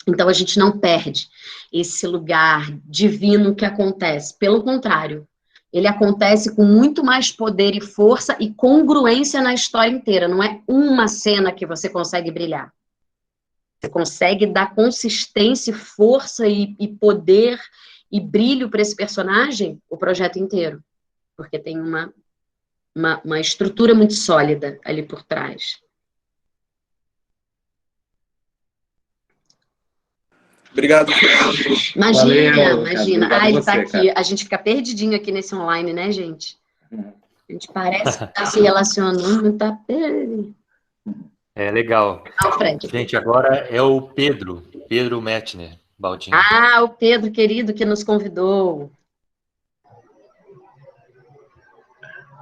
Então a gente não perde esse lugar divino que acontece, pelo contrário, ele acontece com muito mais poder e força e congruência na história inteira, não é uma cena que você consegue brilhar. Você consegue dar consistência, força e poder e brilho para esse personagem o projeto inteiro. Porque tem uma estrutura muito sólida ali por trás. Obrigado. Imagina. Ele está aqui. Cara. A gente fica perdidinho aqui nesse online, né, gente? A gente parece que está se relacionando, está perdido. É legal. Gente, agora é o Pedro Mettner, Baldin. O Pedro, querido, que nos convidou.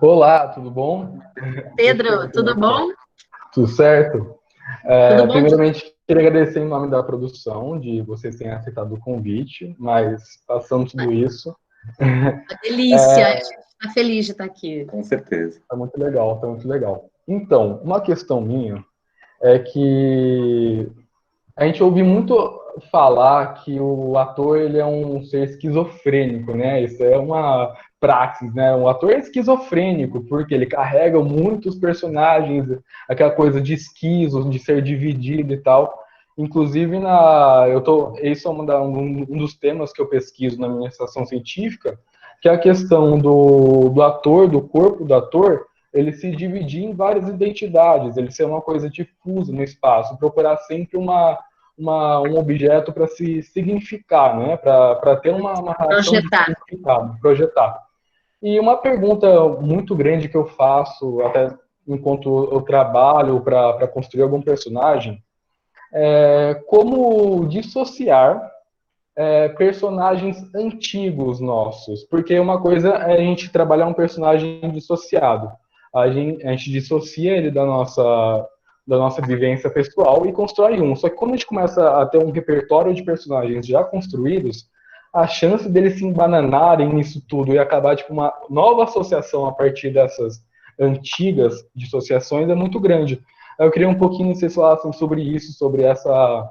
Olá, tudo bom? Pedro, tudo bom? Tudo certo. Primeiramente, queria agradecer em nome da produção, de vocês terem aceitado o convite, mas passando tudo isso... Uma delícia, a gente está feliz de estar aqui. Com certeza. Tá muito legal, tá muito legal. Então, uma questão minha é que a gente ouve muito falar que o ator ele é um ser esquizofrênico, né? Isso é uma praxis, né? Um ator é esquizofrênico porque ele carrega muitos personagens, aquela coisa de esquizo, de ser dividido e tal. Inclusive, esse é um dos temas que eu pesquiso na minha estação científica, que é a questão do ator, do corpo do ator, ele se dividir em várias identidades, ele ser uma coisa difusa no espaço, procurar sempre um objeto para se significar, né? Para ter uma relação de significado, projetar. E uma pergunta muito grande que eu faço, até enquanto eu trabalho para construir algum personagem, é como dissociar personagens antigos nossos, porque uma coisa é a gente trabalhar um personagem dissociado, a gente dissocia ele da nossa vivência pessoal e constrói um. Só que quando a gente começa a ter um repertório de personagens já construídos, a chance deles se embananarem nisso tudo e acabar tipo uma nova associação a partir dessas antigas dissociações é muito grande. Eu queria um pouquinho que vocês falassem sobre isso, sobre essa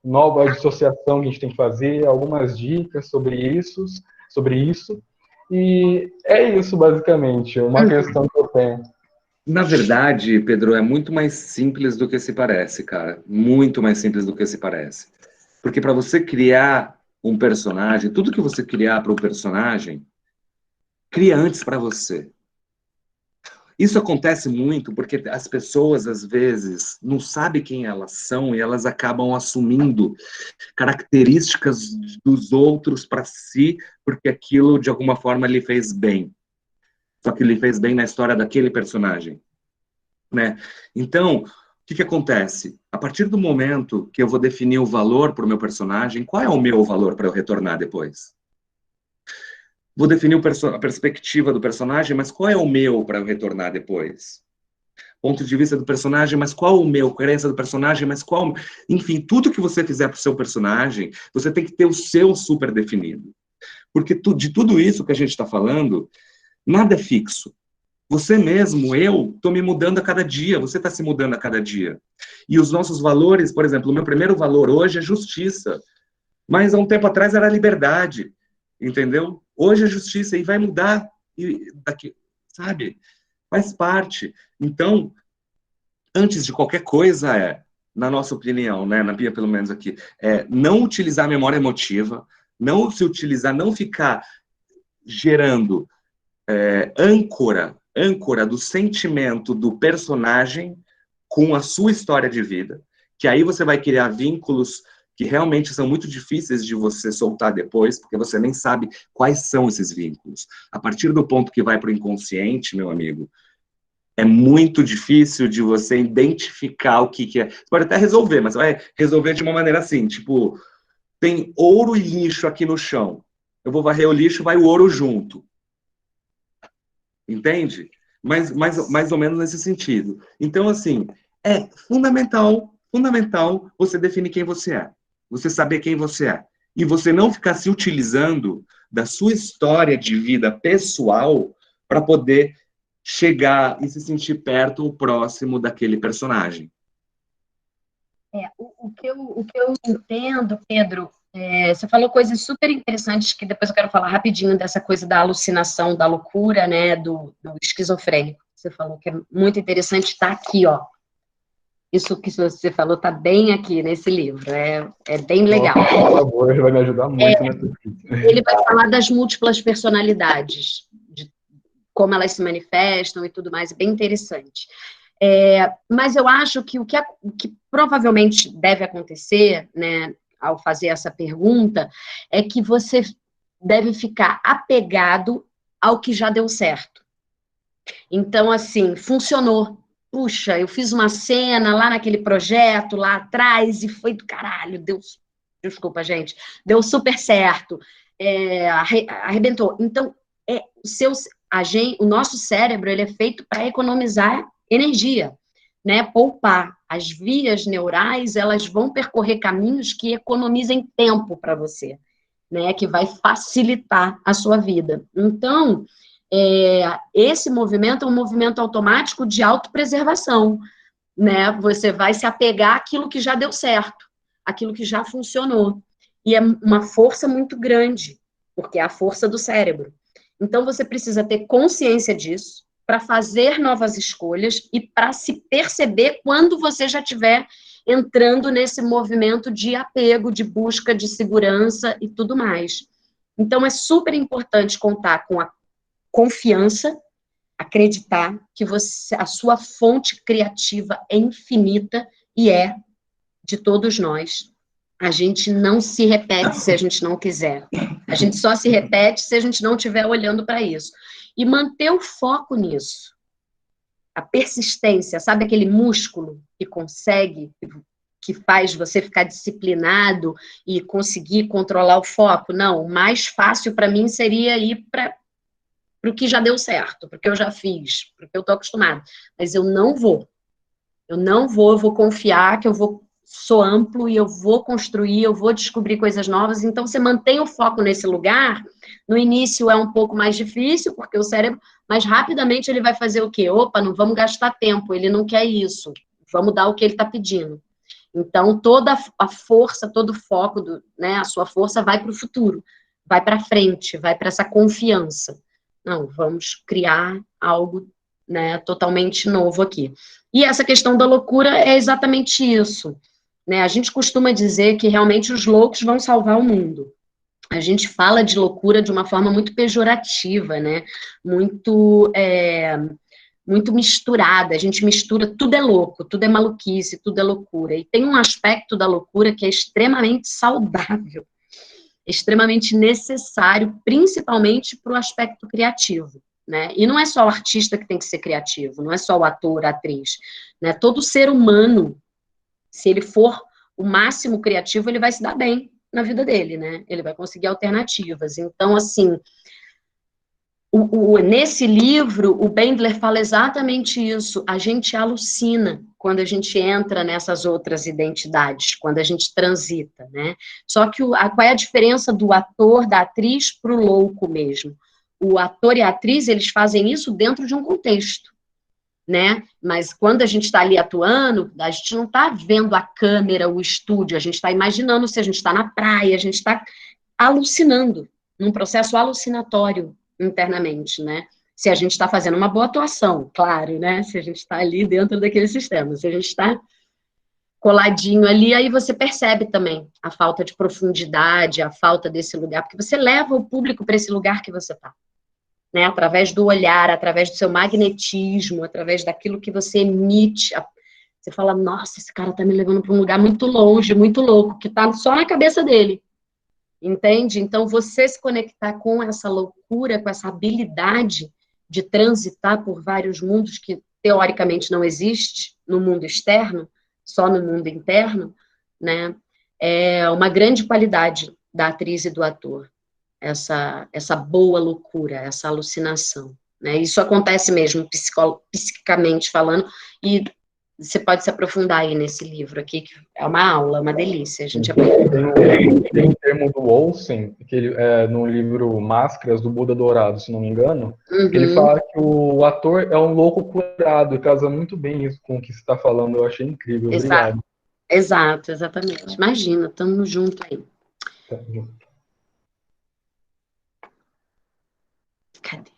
nova dissociação que a gente tem que fazer, algumas dicas sobre isso. E é isso, basicamente, uma questão que eu tenho. Na verdade, Pedro, é muito mais simples do que se parece, cara. Muito mais simples do que se parece. Porque para você criar um personagem, tudo que você criar para um personagem, cria antes para você. Isso acontece muito porque as pessoas, às vezes, não sabem quem elas são e elas acabam assumindo características dos outros para si, porque aquilo, de alguma forma, lhe fez bem. Só que lhe fez bem na história daquele personagem, né? Então, o que que acontece? A partir do momento que eu vou definir o valor para o meu personagem, qual é o meu valor para eu retornar depois? Vou definir a perspectiva do personagem, mas qual é o meu para eu retornar depois? Ponto de vista do personagem, mas qual o meu? Crença do personagem, mas qual... Enfim, tudo que você fizer para o seu personagem, você tem que ter o seu super definido. Porque de tudo isso que a gente está falando, nada é fixo. Você mesmo, eu, estou me mudando a cada dia, você está se mudando a cada dia. E os nossos valores, por exemplo, o meu primeiro valor hoje é justiça. Mas há um tempo atrás era liberdade, entendeu? Hoje é justiça e vai mudar daqui, sabe? Faz parte. Então, antes de qualquer coisa na nossa opinião, né, na minha pelo menos aqui, não utilizar a memória emotiva, não se utilizar, não ficar gerando âncora do sentimento do personagem com a sua história de vida, que aí você vai criar vínculos que realmente são muito difíceis de você soltar depois, porque você nem sabe quais são esses vínculos. A partir do ponto que vai para o inconsciente, meu amigo, é muito difícil de você identificar o que é. Você pode até resolver, mas vai resolver de uma maneira assim, tipo, tem ouro e lixo aqui no chão. Eu vou varrer o lixo, vai o ouro junto. Entende? Mais ou menos nesse sentido. Então, assim, é fundamental você definir quem você é. Você saber quem você é. E você não ficar se utilizando da sua história de vida pessoal para poder chegar e se sentir perto ou próximo daquele personagem. O que eu entendo, Pedro, você falou coisas super interessantes que depois eu quero falar rapidinho dessa coisa da alucinação, da loucura, né, do esquizofrênico. Você falou que é muito interessante, está aqui, ó. Isso que você falou está bem aqui nesse livro, é bem legal. Nossa, por favor, vai me ajudar muito nessa pesquisa. Ele vai falar das múltiplas personalidades, de como elas se manifestam e tudo mais, é bem interessante. Mas eu acho que o que provavelmente deve acontecer, né, ao fazer essa pergunta, é que você deve ficar apegado ao que já deu certo. Então, assim, funcionou. Puxa, eu fiz uma cena lá naquele projeto, lá atrás, e foi do caralho, desculpa, gente, deu super certo, arrebentou. Então, o nosso cérebro, ele é feito para economizar energia, né? Poupar. As vias neurais, elas vão percorrer caminhos que economizem tempo para você, né? Que vai facilitar a sua vida. Então, esse movimento é um movimento automático de autopreservação, né? Você vai se apegar àquilo que já deu certo, àquilo que já funcionou. E é uma força muito grande, porque é a força do cérebro. Então, você precisa ter consciência disso para fazer novas escolhas e para se perceber quando você já estiver entrando nesse movimento de apego, de busca de segurança e tudo mais. Então, é super importante contar com a confiança, acreditar que a sua fonte criativa é infinita e é de todos nós. A gente não se repete se a gente não quiser. A gente só se repete se a gente não estiver olhando para isso. E manter o foco nisso. A persistência, sabe aquele músculo que consegue, que faz você ficar disciplinado e conseguir controlar o foco? Não, o mais fácil para mim seria ir para o que já deu certo, porque eu já fiz, porque eu estou acostumado. Mas eu não vou. Eu vou confiar que sou amplo e eu vou construir, eu vou descobrir coisas novas. Então, você mantém o foco nesse lugar. No início é um pouco mais difícil, porque o cérebro, mas rapidamente ele vai fazer o quê? Opa, não vamos gastar tempo, ele não quer isso. Vamos dar o que ele está pedindo. Então, toda a força, todo o foco, né, a sua força vai para o futuro, vai para frente, vai para essa confiança. Não, vamos criar algo, né, totalmente novo aqui. E essa questão da loucura é exatamente isso, né? A gente costuma dizer que realmente os loucos vão salvar o mundo. A gente fala de loucura de uma forma muito pejorativa, né? Muito misturada. A gente mistura, tudo é louco, tudo é maluquice, tudo é loucura. E tem um aspecto da loucura que é extremamente saudável, extremamente necessário, principalmente para o aspecto criativo, né? E não é só o artista que tem que ser criativo, não é só o ator, a atriz, né? Todo ser humano, se ele for o máximo criativo, ele vai se dar bem na vida dele, né? Ele vai conseguir alternativas. Então, assim, nesse livro, o Bendler fala exatamente isso. A gente alucina quando a gente entra nessas outras identidades, quando a gente transita, né? Só que qual é a diferença do ator, da atriz, para o louco mesmo? O ator e a atriz, eles fazem isso dentro de um contexto, né? Mas quando a gente está ali atuando, a gente não está vendo a câmera, o estúdio, a gente está imaginando se a gente está na praia, a gente está alucinando, num processo alucinatório internamente, né? Se a gente está fazendo uma boa atuação, claro, né? Se a gente está ali dentro daquele sistema, se a gente está coladinho ali, aí você percebe também a falta de profundidade, a falta desse lugar, porque você leva o público para esse lugar que você está, né? Através do olhar, através do seu magnetismo, através daquilo que você emite. Você fala, nossa, esse cara está me levando para um lugar muito longe, muito louco, que está só na cabeça dele. Entende? Então, você se conectar com essa loucura, com essa habilidade de transitar por vários mundos que, teoricamente, não existe no mundo externo, só no mundo interno, né? É uma grande qualidade da atriz e do ator. Essa boa loucura, essa alucinação, né? Isso acontece mesmo, psicicamente falando, e você pode se aprofundar aí nesse livro aqui, que é uma aula, uma delícia. A gente tem um termo do Olsen, que ele, no livro Máscaras, do Buda Dourado, se não me engano, que ele fala que o ator é um louco curado, e casa muito bem isso com o que você está falando, eu achei incrível, obrigado. Exato, exatamente. Imagina, estamos juntos aí. Cadê?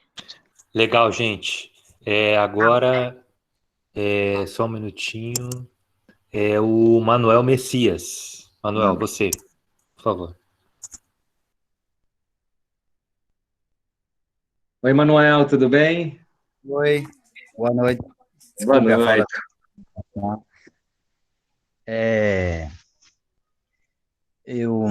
Legal, gente. Agora, só um minutinho. O Manuel Messias. Manuel, você, por favor. Oi, Manuel, tudo bem? Oi, boa noite. Boa noite. Eu,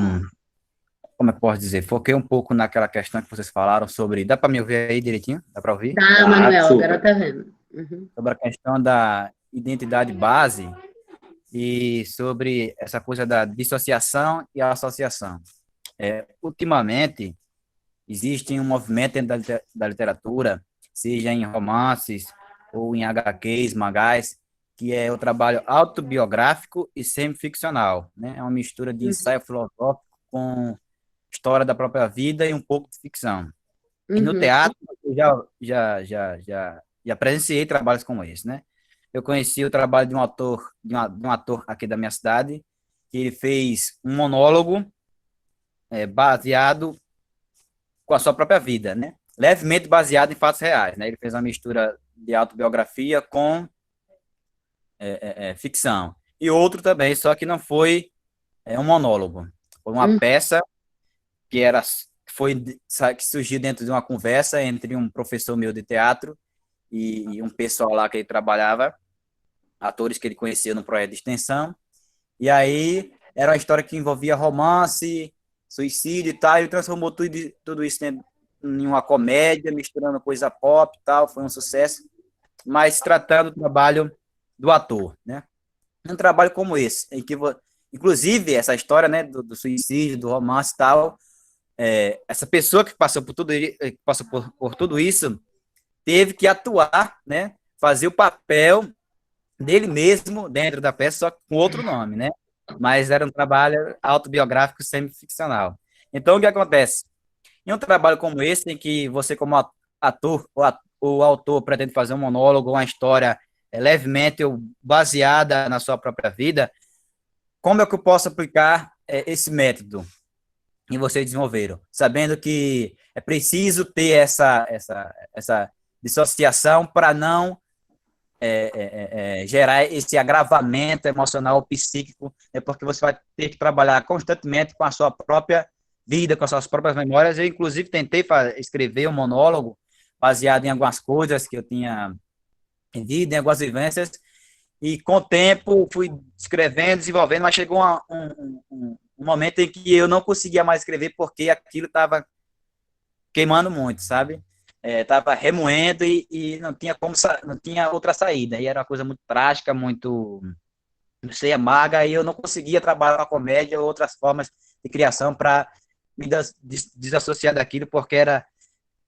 como é que eu posso dizer? Foquei um pouco naquela questão que vocês falaram sobre... Dá para me ouvir aí direitinho? Dá para ouvir? Dá, Manuel, agora tá vendo. Sobre a questão da identidade base e sobre essa coisa da dissociação e associação. Ultimamente, existe um movimento dentro da literatura, seja em romances ou em HQs, mangás, que é o trabalho autobiográfico e semi-ficcional, né? É uma mistura de ensaio filosófico com história da própria vida e um pouco de ficção. E no teatro, eu já presenciei trabalhos como esse, né? Eu conheci o trabalho de um ator aqui da minha cidade, que ele fez um monólogo baseado com a sua própria vida, né? Levemente baseado em fatos reais, né? Ele fez uma mistura de autobiografia com ficção. E outro também, só que não foi um monólogo. Foi uma peça que surgiu dentro de uma conversa entre um professor meu de teatro e um pessoal lá que ele trabalhava, atores que ele conhecia no projeto de extensão. E aí era uma história que envolvia romance, suicídio e tal, e transformou tudo isso em uma comédia, misturando coisa pop e tal, foi um sucesso, mas tratando do trabalho do ator, né? Um trabalho como esse, em que, inclusive, essa história, né, do suicídio, do romance e tal, essa pessoa que passou por tudo isso teve que atuar, né, fazer o papel dele mesmo dentro da peça, só com outro nome, né? Mas era um trabalho autobiográfico semi-ficcional. Então, o que acontece? Em um trabalho como esse, em que você, como ator, o autor pretende fazer um monólogo, uma história levemente baseada na sua própria vida, como é que eu posso aplicar esse método que vocês desenvolveram? Sabendo que é preciso ter essa dissociação para não gerar esse agravamento emocional, psíquico, porque você vai ter que trabalhar constantemente com a sua própria vida, com as suas próprias memórias. Eu, inclusive, tentei escrever um monólogo baseado em algumas coisas que eu tinha vivido, em algumas vivências, e com o tempo fui escrevendo, desenvolvendo, mas chegou um momento em que eu não conseguia mais escrever porque aquilo estava queimando muito, sabe? Estava remoendo e não tinha não tinha outra saída. E era uma coisa muito trágica, muito, não sei, amarga, e eu não conseguia trabalhar com a comédia ou outras formas de criação para me desassociar daquilo, porque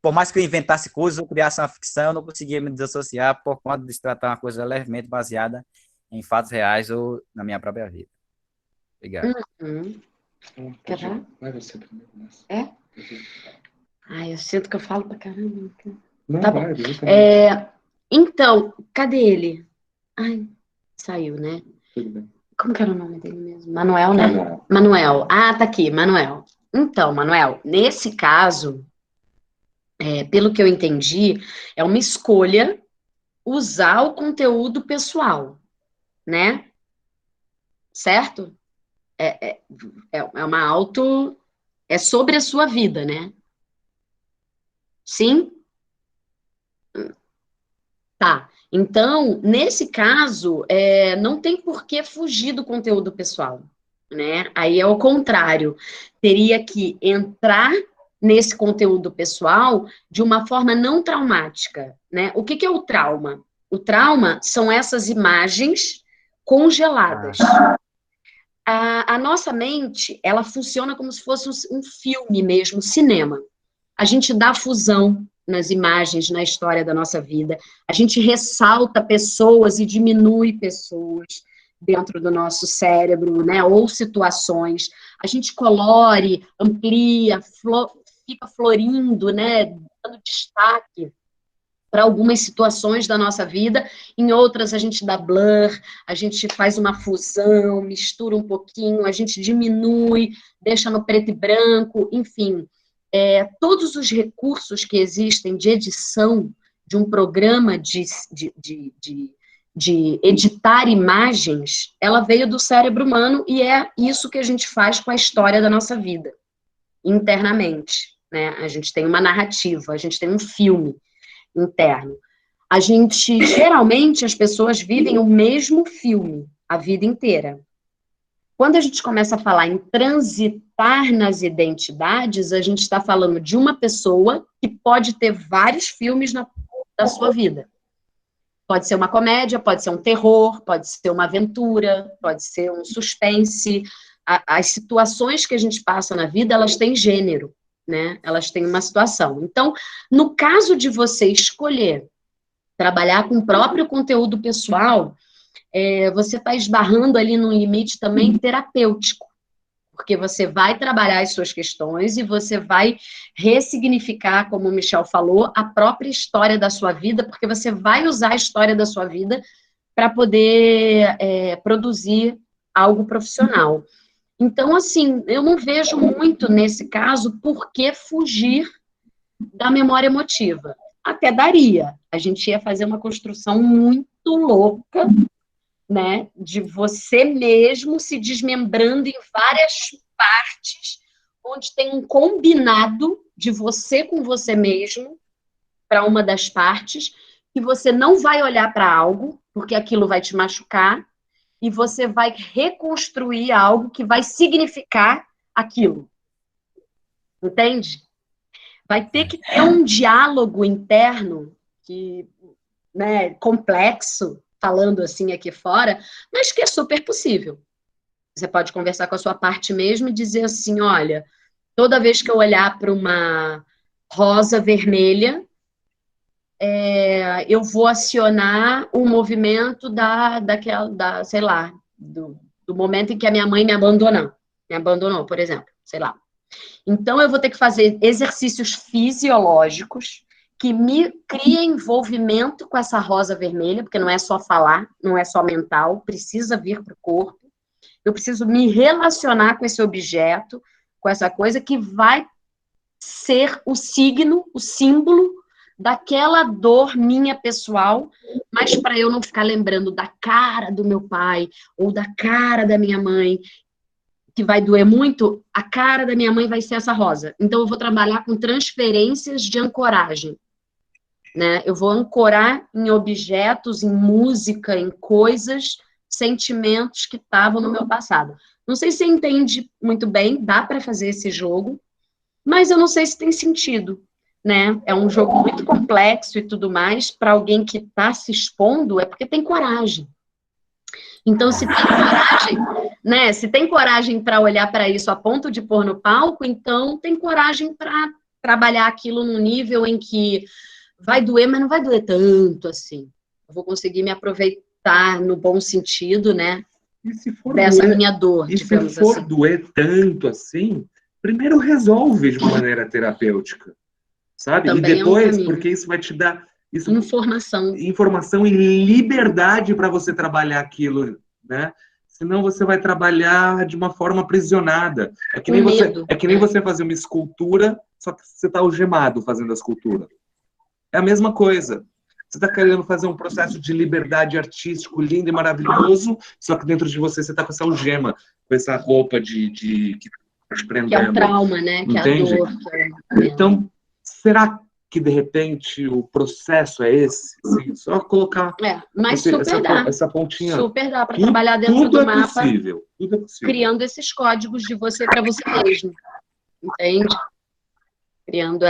por mais que eu inventasse coisas ou criasse uma ficção, eu não conseguia me desassociar por conta de se tratar uma coisa levemente baseada em fatos reais ou na minha própria vida. Obrigado. Quer falar? Vai você primeiro. É? Ai, eu sinto que eu falo pra caramba. Não, tá bom. Então, cadê ele? Ai, saiu, né? Como que era o nome dele mesmo? Manuel, né? Manuel. Ah, tá aqui, Manuel. Então, Manuel, nesse caso, pelo que eu entendi, é uma escolha usar o conteúdo pessoal, né? Certo? É sobre a sua vida, né? Sim? Tá. Então, nesse caso, não tem por que fugir do conteúdo pessoal, né? Aí é o contrário. Teria que entrar nesse conteúdo pessoal de uma forma não traumática, né? O que é o trauma? O trauma são essas imagens congeladas. A nossa mente, ela funciona como se fosse um filme mesmo, cinema. A gente dá fusão nas imagens, na história da nossa vida. A gente ressalta pessoas e diminui pessoas dentro do nosso cérebro, né? Ou situações. A gente colore, amplia, fica florindo, né? Dando destaque para algumas situações da nossa vida, em outras a gente dá blur, a gente faz uma fusão, mistura um pouquinho, a gente diminui, deixa no preto e branco, enfim. Todos os recursos que existem de edição de um programa de editar imagens, ela veio do cérebro humano e é isso que a gente faz com a história da nossa vida, internamente, né? A gente tem uma narrativa, a gente tem um filme interno. Geralmente, as pessoas vivem o mesmo filme a vida inteira. Quando a gente começa a falar em transitar nas identidades, a gente está falando de uma pessoa que pode ter vários filmes da sua vida. Pode ser uma comédia, pode ser um terror, pode ser uma aventura, pode ser um suspense. As situações que a gente passa na vida, elas têm gênero, né? Elas têm uma situação. Então, no caso de você escolher trabalhar com o próprio conteúdo pessoal, você está esbarrando ali num limite também terapêutico, porque você vai trabalhar as suas questões e você vai ressignificar, como o Michel falou, a própria história da sua vida, porque você vai usar a história da sua vida para poder produzir algo profissional. Então, assim, eu não vejo muito, nesse caso, por que fugir da memória emotiva. Até daria. A gente ia fazer uma construção muito louca, né, de você mesmo se desmembrando em várias partes, onde tem um combinado de você com você mesmo para uma das partes, que você não vai olhar para algo, porque aquilo vai te machucar, e você vai reconstruir algo que vai significar aquilo. Entende? Vai ter que ter um diálogo interno que, né, complexo, falando assim aqui fora, mas que é super possível. Você pode conversar com a sua parte mesmo e dizer assim, olha, toda vez que eu olhar para uma rosa vermelha, eu vou acionar o movimento sei lá, do momento em que a minha mãe me abandonou, por exemplo, sei lá. Então, eu vou ter que fazer exercícios fisiológicos que me criem envolvimento com essa rosa vermelha, porque não é só falar, não é só mental, precisa vir para o corpo. Eu preciso me relacionar com esse objeto, com essa coisa que vai ser o signo, o símbolo daquela dor minha pessoal, mas para eu não ficar lembrando da cara do meu pai ou da cara da minha mãe, que vai doer muito, a cara da minha mãe vai ser essa rosa. Então, eu vou trabalhar com transferências de ancoragem, né? Eu vou ancorar em objetos, em música, em coisas, sentimentos que estavam no meu passado. Não sei se você entende muito bem, dá para fazer esse jogo, mas eu não sei se tem sentido, né? É um jogo muito complexo e tudo mais, para alguém que está se expondo, é porque tem coragem. Então, se tem coragem, né? Se tem coragem para olhar para isso a ponto de pôr no palco, então tem coragem para trabalhar aquilo num nível em que vai doer, mas não vai doer tanto assim. Eu vou conseguir me aproveitar no bom sentido, né? E se for Dessa doer, minha dor, e se digamos for assim. doer tanto assim, primeiro resolve de uma maneira terapêutica, sabe? Também E é um depois, caminho. porque isso vai te dar Informação. informação e liberdade para você trabalhar aquilo, né? Senão você vai trabalhar de uma forma aprisionada. É que Com nem você, medo, é que nem né? você fazer uma escultura, só que você está algemado fazendo a escultura. É a mesma coisa. Você está querendo fazer um processo de liberdade artístico lindo e maravilhoso, só que dentro de você está com essa algema, com essa roupa que tá te prendendo. Que é o trauma, né? Que é a Entende? dor. Que é... Então, será que de repente o processo é esse? Sim, só colocar mas super dá. essa pontinha. Super dá para trabalhar dentro do mapa, Tudo é possível. criando esses códigos de você para você mesmo. Entende? Criando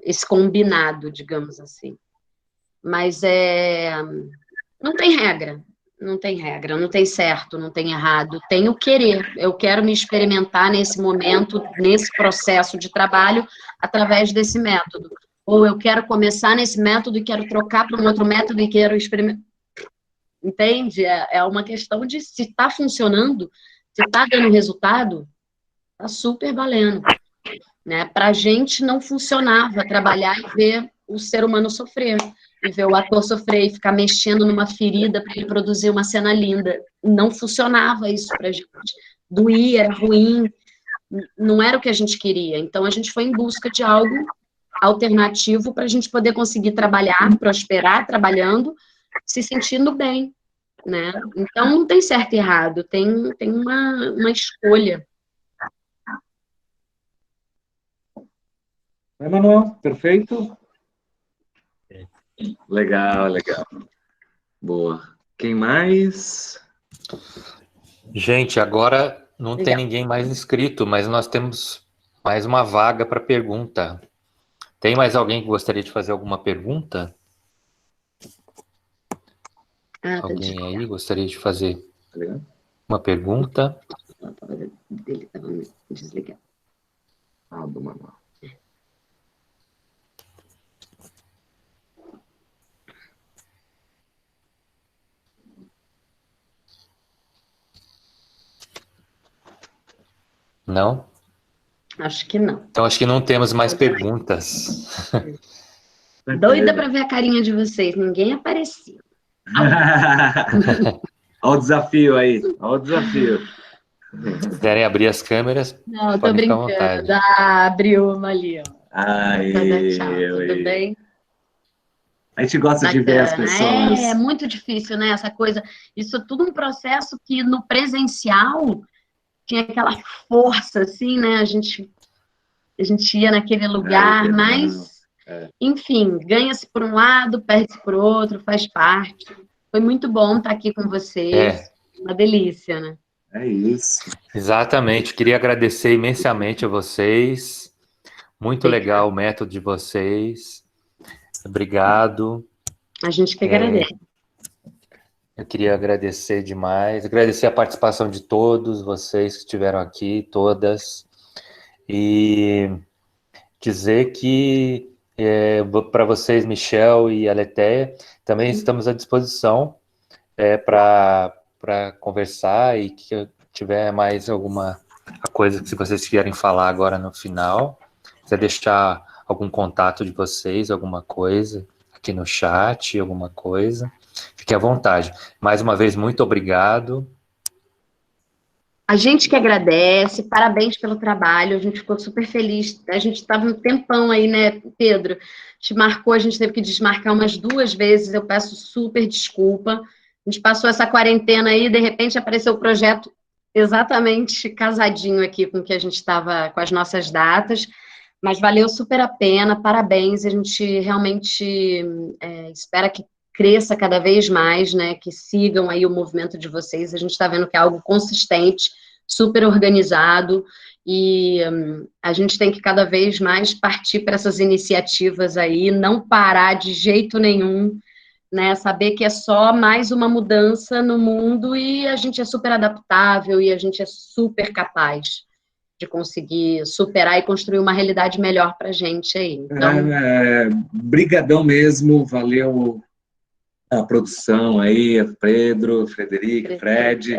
esse combinado, digamos assim. Mas não tem regra. Não tem regra, não tem certo, não tem errado, tem o querer. Eu quero me experimentar nesse momento, nesse processo de trabalho, através desse método. Ou eu quero começar nesse método e quero trocar para um outro método e quero experimentar. Entende? É uma questão de se está funcionando, se está dando resultado, está super valendo. Né? Para a gente não funcionava trabalhar e ver o ser humano sofrer. E ver o ator sofrer e ficar mexendo numa ferida para ele produzir uma cena linda. Não funcionava isso para a gente. Doía, era ruim, não era o que a gente queria. Então, a gente foi em busca de algo alternativo para a gente poder conseguir trabalhar, prosperar, trabalhando, se sentindo bem. Né? Então, não tem certo e errado, tem uma escolha. Manuel, perfeito? Legal, legal. Boa. Quem mais? Gente, agora não Legal. tem ninguém mais inscrito, mas nós temos mais uma vaga para pergunta. Tem mais alguém que gostaria de fazer alguma pergunta? Alguém aí gostaria de fazer uma pergunta? Ele estava desligado. Do Manuel. Não? Acho que não. Então, acho que não temos mais perguntas. Doida para ver a carinha de vocês, ninguém apareceu. Olha o desafio aí, olha o desafio. Se quiserem abrir as câmeras, Não, tô podem ficar à brincando. vontade. Abriu uma ali, ó. Tchau, tudo bem? A gente gosta de ver as pessoas. É muito difícil, né? Essa coisa. Isso é tudo um processo que no presencial tinha aquela força, assim, né? A gente ia naquele lugar, mas, enfim, ganha-se por um lado, perde-se por outro, faz parte. Foi muito bom estar aqui com vocês. Uma delícia, né? É isso. Exatamente. Queria agradecer imensamente a vocês. Muito legal o método de vocês. Obrigado. A gente que agradece. Eu queria agradecer demais, agradecer a participação de todos vocês que estiveram aqui, todas, e dizer que para vocês, Michel e Aletheia, também estamos à disposição para conversar e que tiver mais alguma coisa que vocês querem falar agora no final, quiser deixar algum contato de vocês, alguma coisa aqui no chat, alguma coisa, fique à vontade. Mais uma vez, muito obrigado. A gente que agradece, parabéns pelo trabalho, a gente ficou super feliz. A gente estava um tempão aí, né, Pedro? Te marcou, a gente teve que desmarcar umas 2 vezes, eu peço super desculpa. A gente passou essa quarentena aí, de repente apareceu o projeto exatamente casadinho aqui com o que a gente estava, com as nossas datas, mas valeu super a pena, parabéns, a gente realmente espera que cresça cada vez mais, né, que sigam aí o movimento de vocês, a gente está vendo que é algo consistente, super organizado, e a gente tem que cada vez mais partir para essas iniciativas aí, não parar de jeito nenhum, né, saber que é só mais uma mudança no mundo e a gente é super adaptável e a gente é super capaz de conseguir superar e construir uma realidade melhor para a gente aí. Então, brigadão mesmo, valeu a produção aí, Pedro, Frederico, Fred.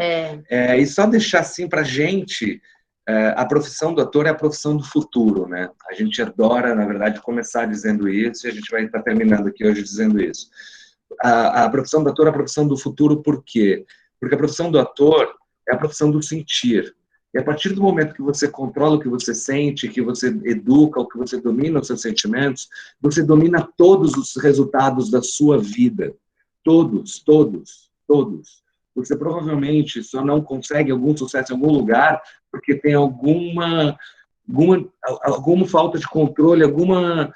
E só deixar assim para a gente, a profissão do ator é a profissão do futuro, né? A gente adora, na verdade, começar dizendo isso e a gente vai estar terminando aqui hoje dizendo isso. A profissão do ator é a profissão do futuro, por quê? Porque a profissão do ator é a profissão do sentir. E a partir do momento que você controla o que você sente, que você educa, o que você domina os seus sentimentos, você domina todos os resultados da sua vida. Todos, todos, todos. Você provavelmente só não consegue algum sucesso em algum lugar porque tem alguma falta de controle, alguma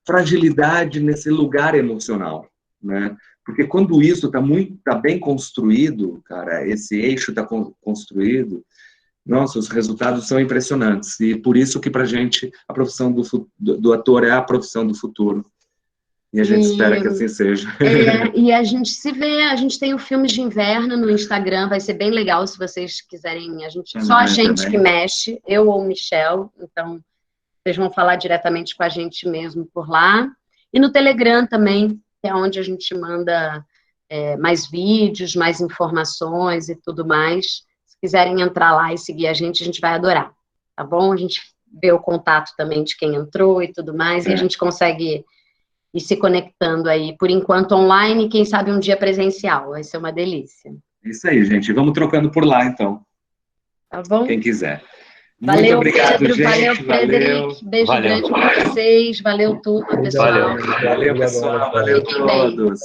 fragilidade nesse lugar emocional, né? Porque quando isso tá bem construído, cara, esse eixo está construído, nossa, os resultados são impressionantes. E por isso que pra gente a profissão do ator é a profissão do futuro. E a gente espera que assim seja. E a gente se vê, a gente tem o Filmes de Inverno no Instagram, vai ser bem legal se vocês quiserem. Só a gente que mexe, eu ou o Michel, então vocês vão falar diretamente com a gente mesmo por lá. E no Telegram também, que é onde a gente manda mais vídeos, mais informações e tudo mais. Se quiserem entrar lá e seguir a gente vai adorar, tá bom? A gente vê o contato também de quem entrou e tudo mais, e a gente consegue e se conectando aí, por enquanto online, quem sabe um dia presencial, vai ser uma delícia. Isso aí, gente, vamos trocando por lá, então. Tá bom? Quem quiser. Valeu, muito obrigado, Pedro, gente. valeu, Frederico, beijo grande para vocês, valeu tudo, pessoal. Valeu, pessoal, valeu todos.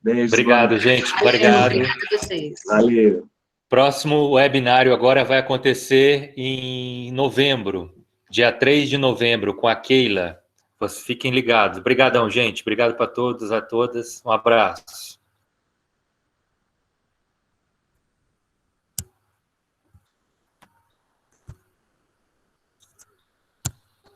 Beijo. Obrigado, gente, obrigado. Obrigado a vocês. Valeu. Próximo webinário agora vai acontecer em novembro, dia 3 de novembro, com a Keila. Fiquem ligados. Obrigadão, gente. Obrigado para todos, a todas. Um abraço.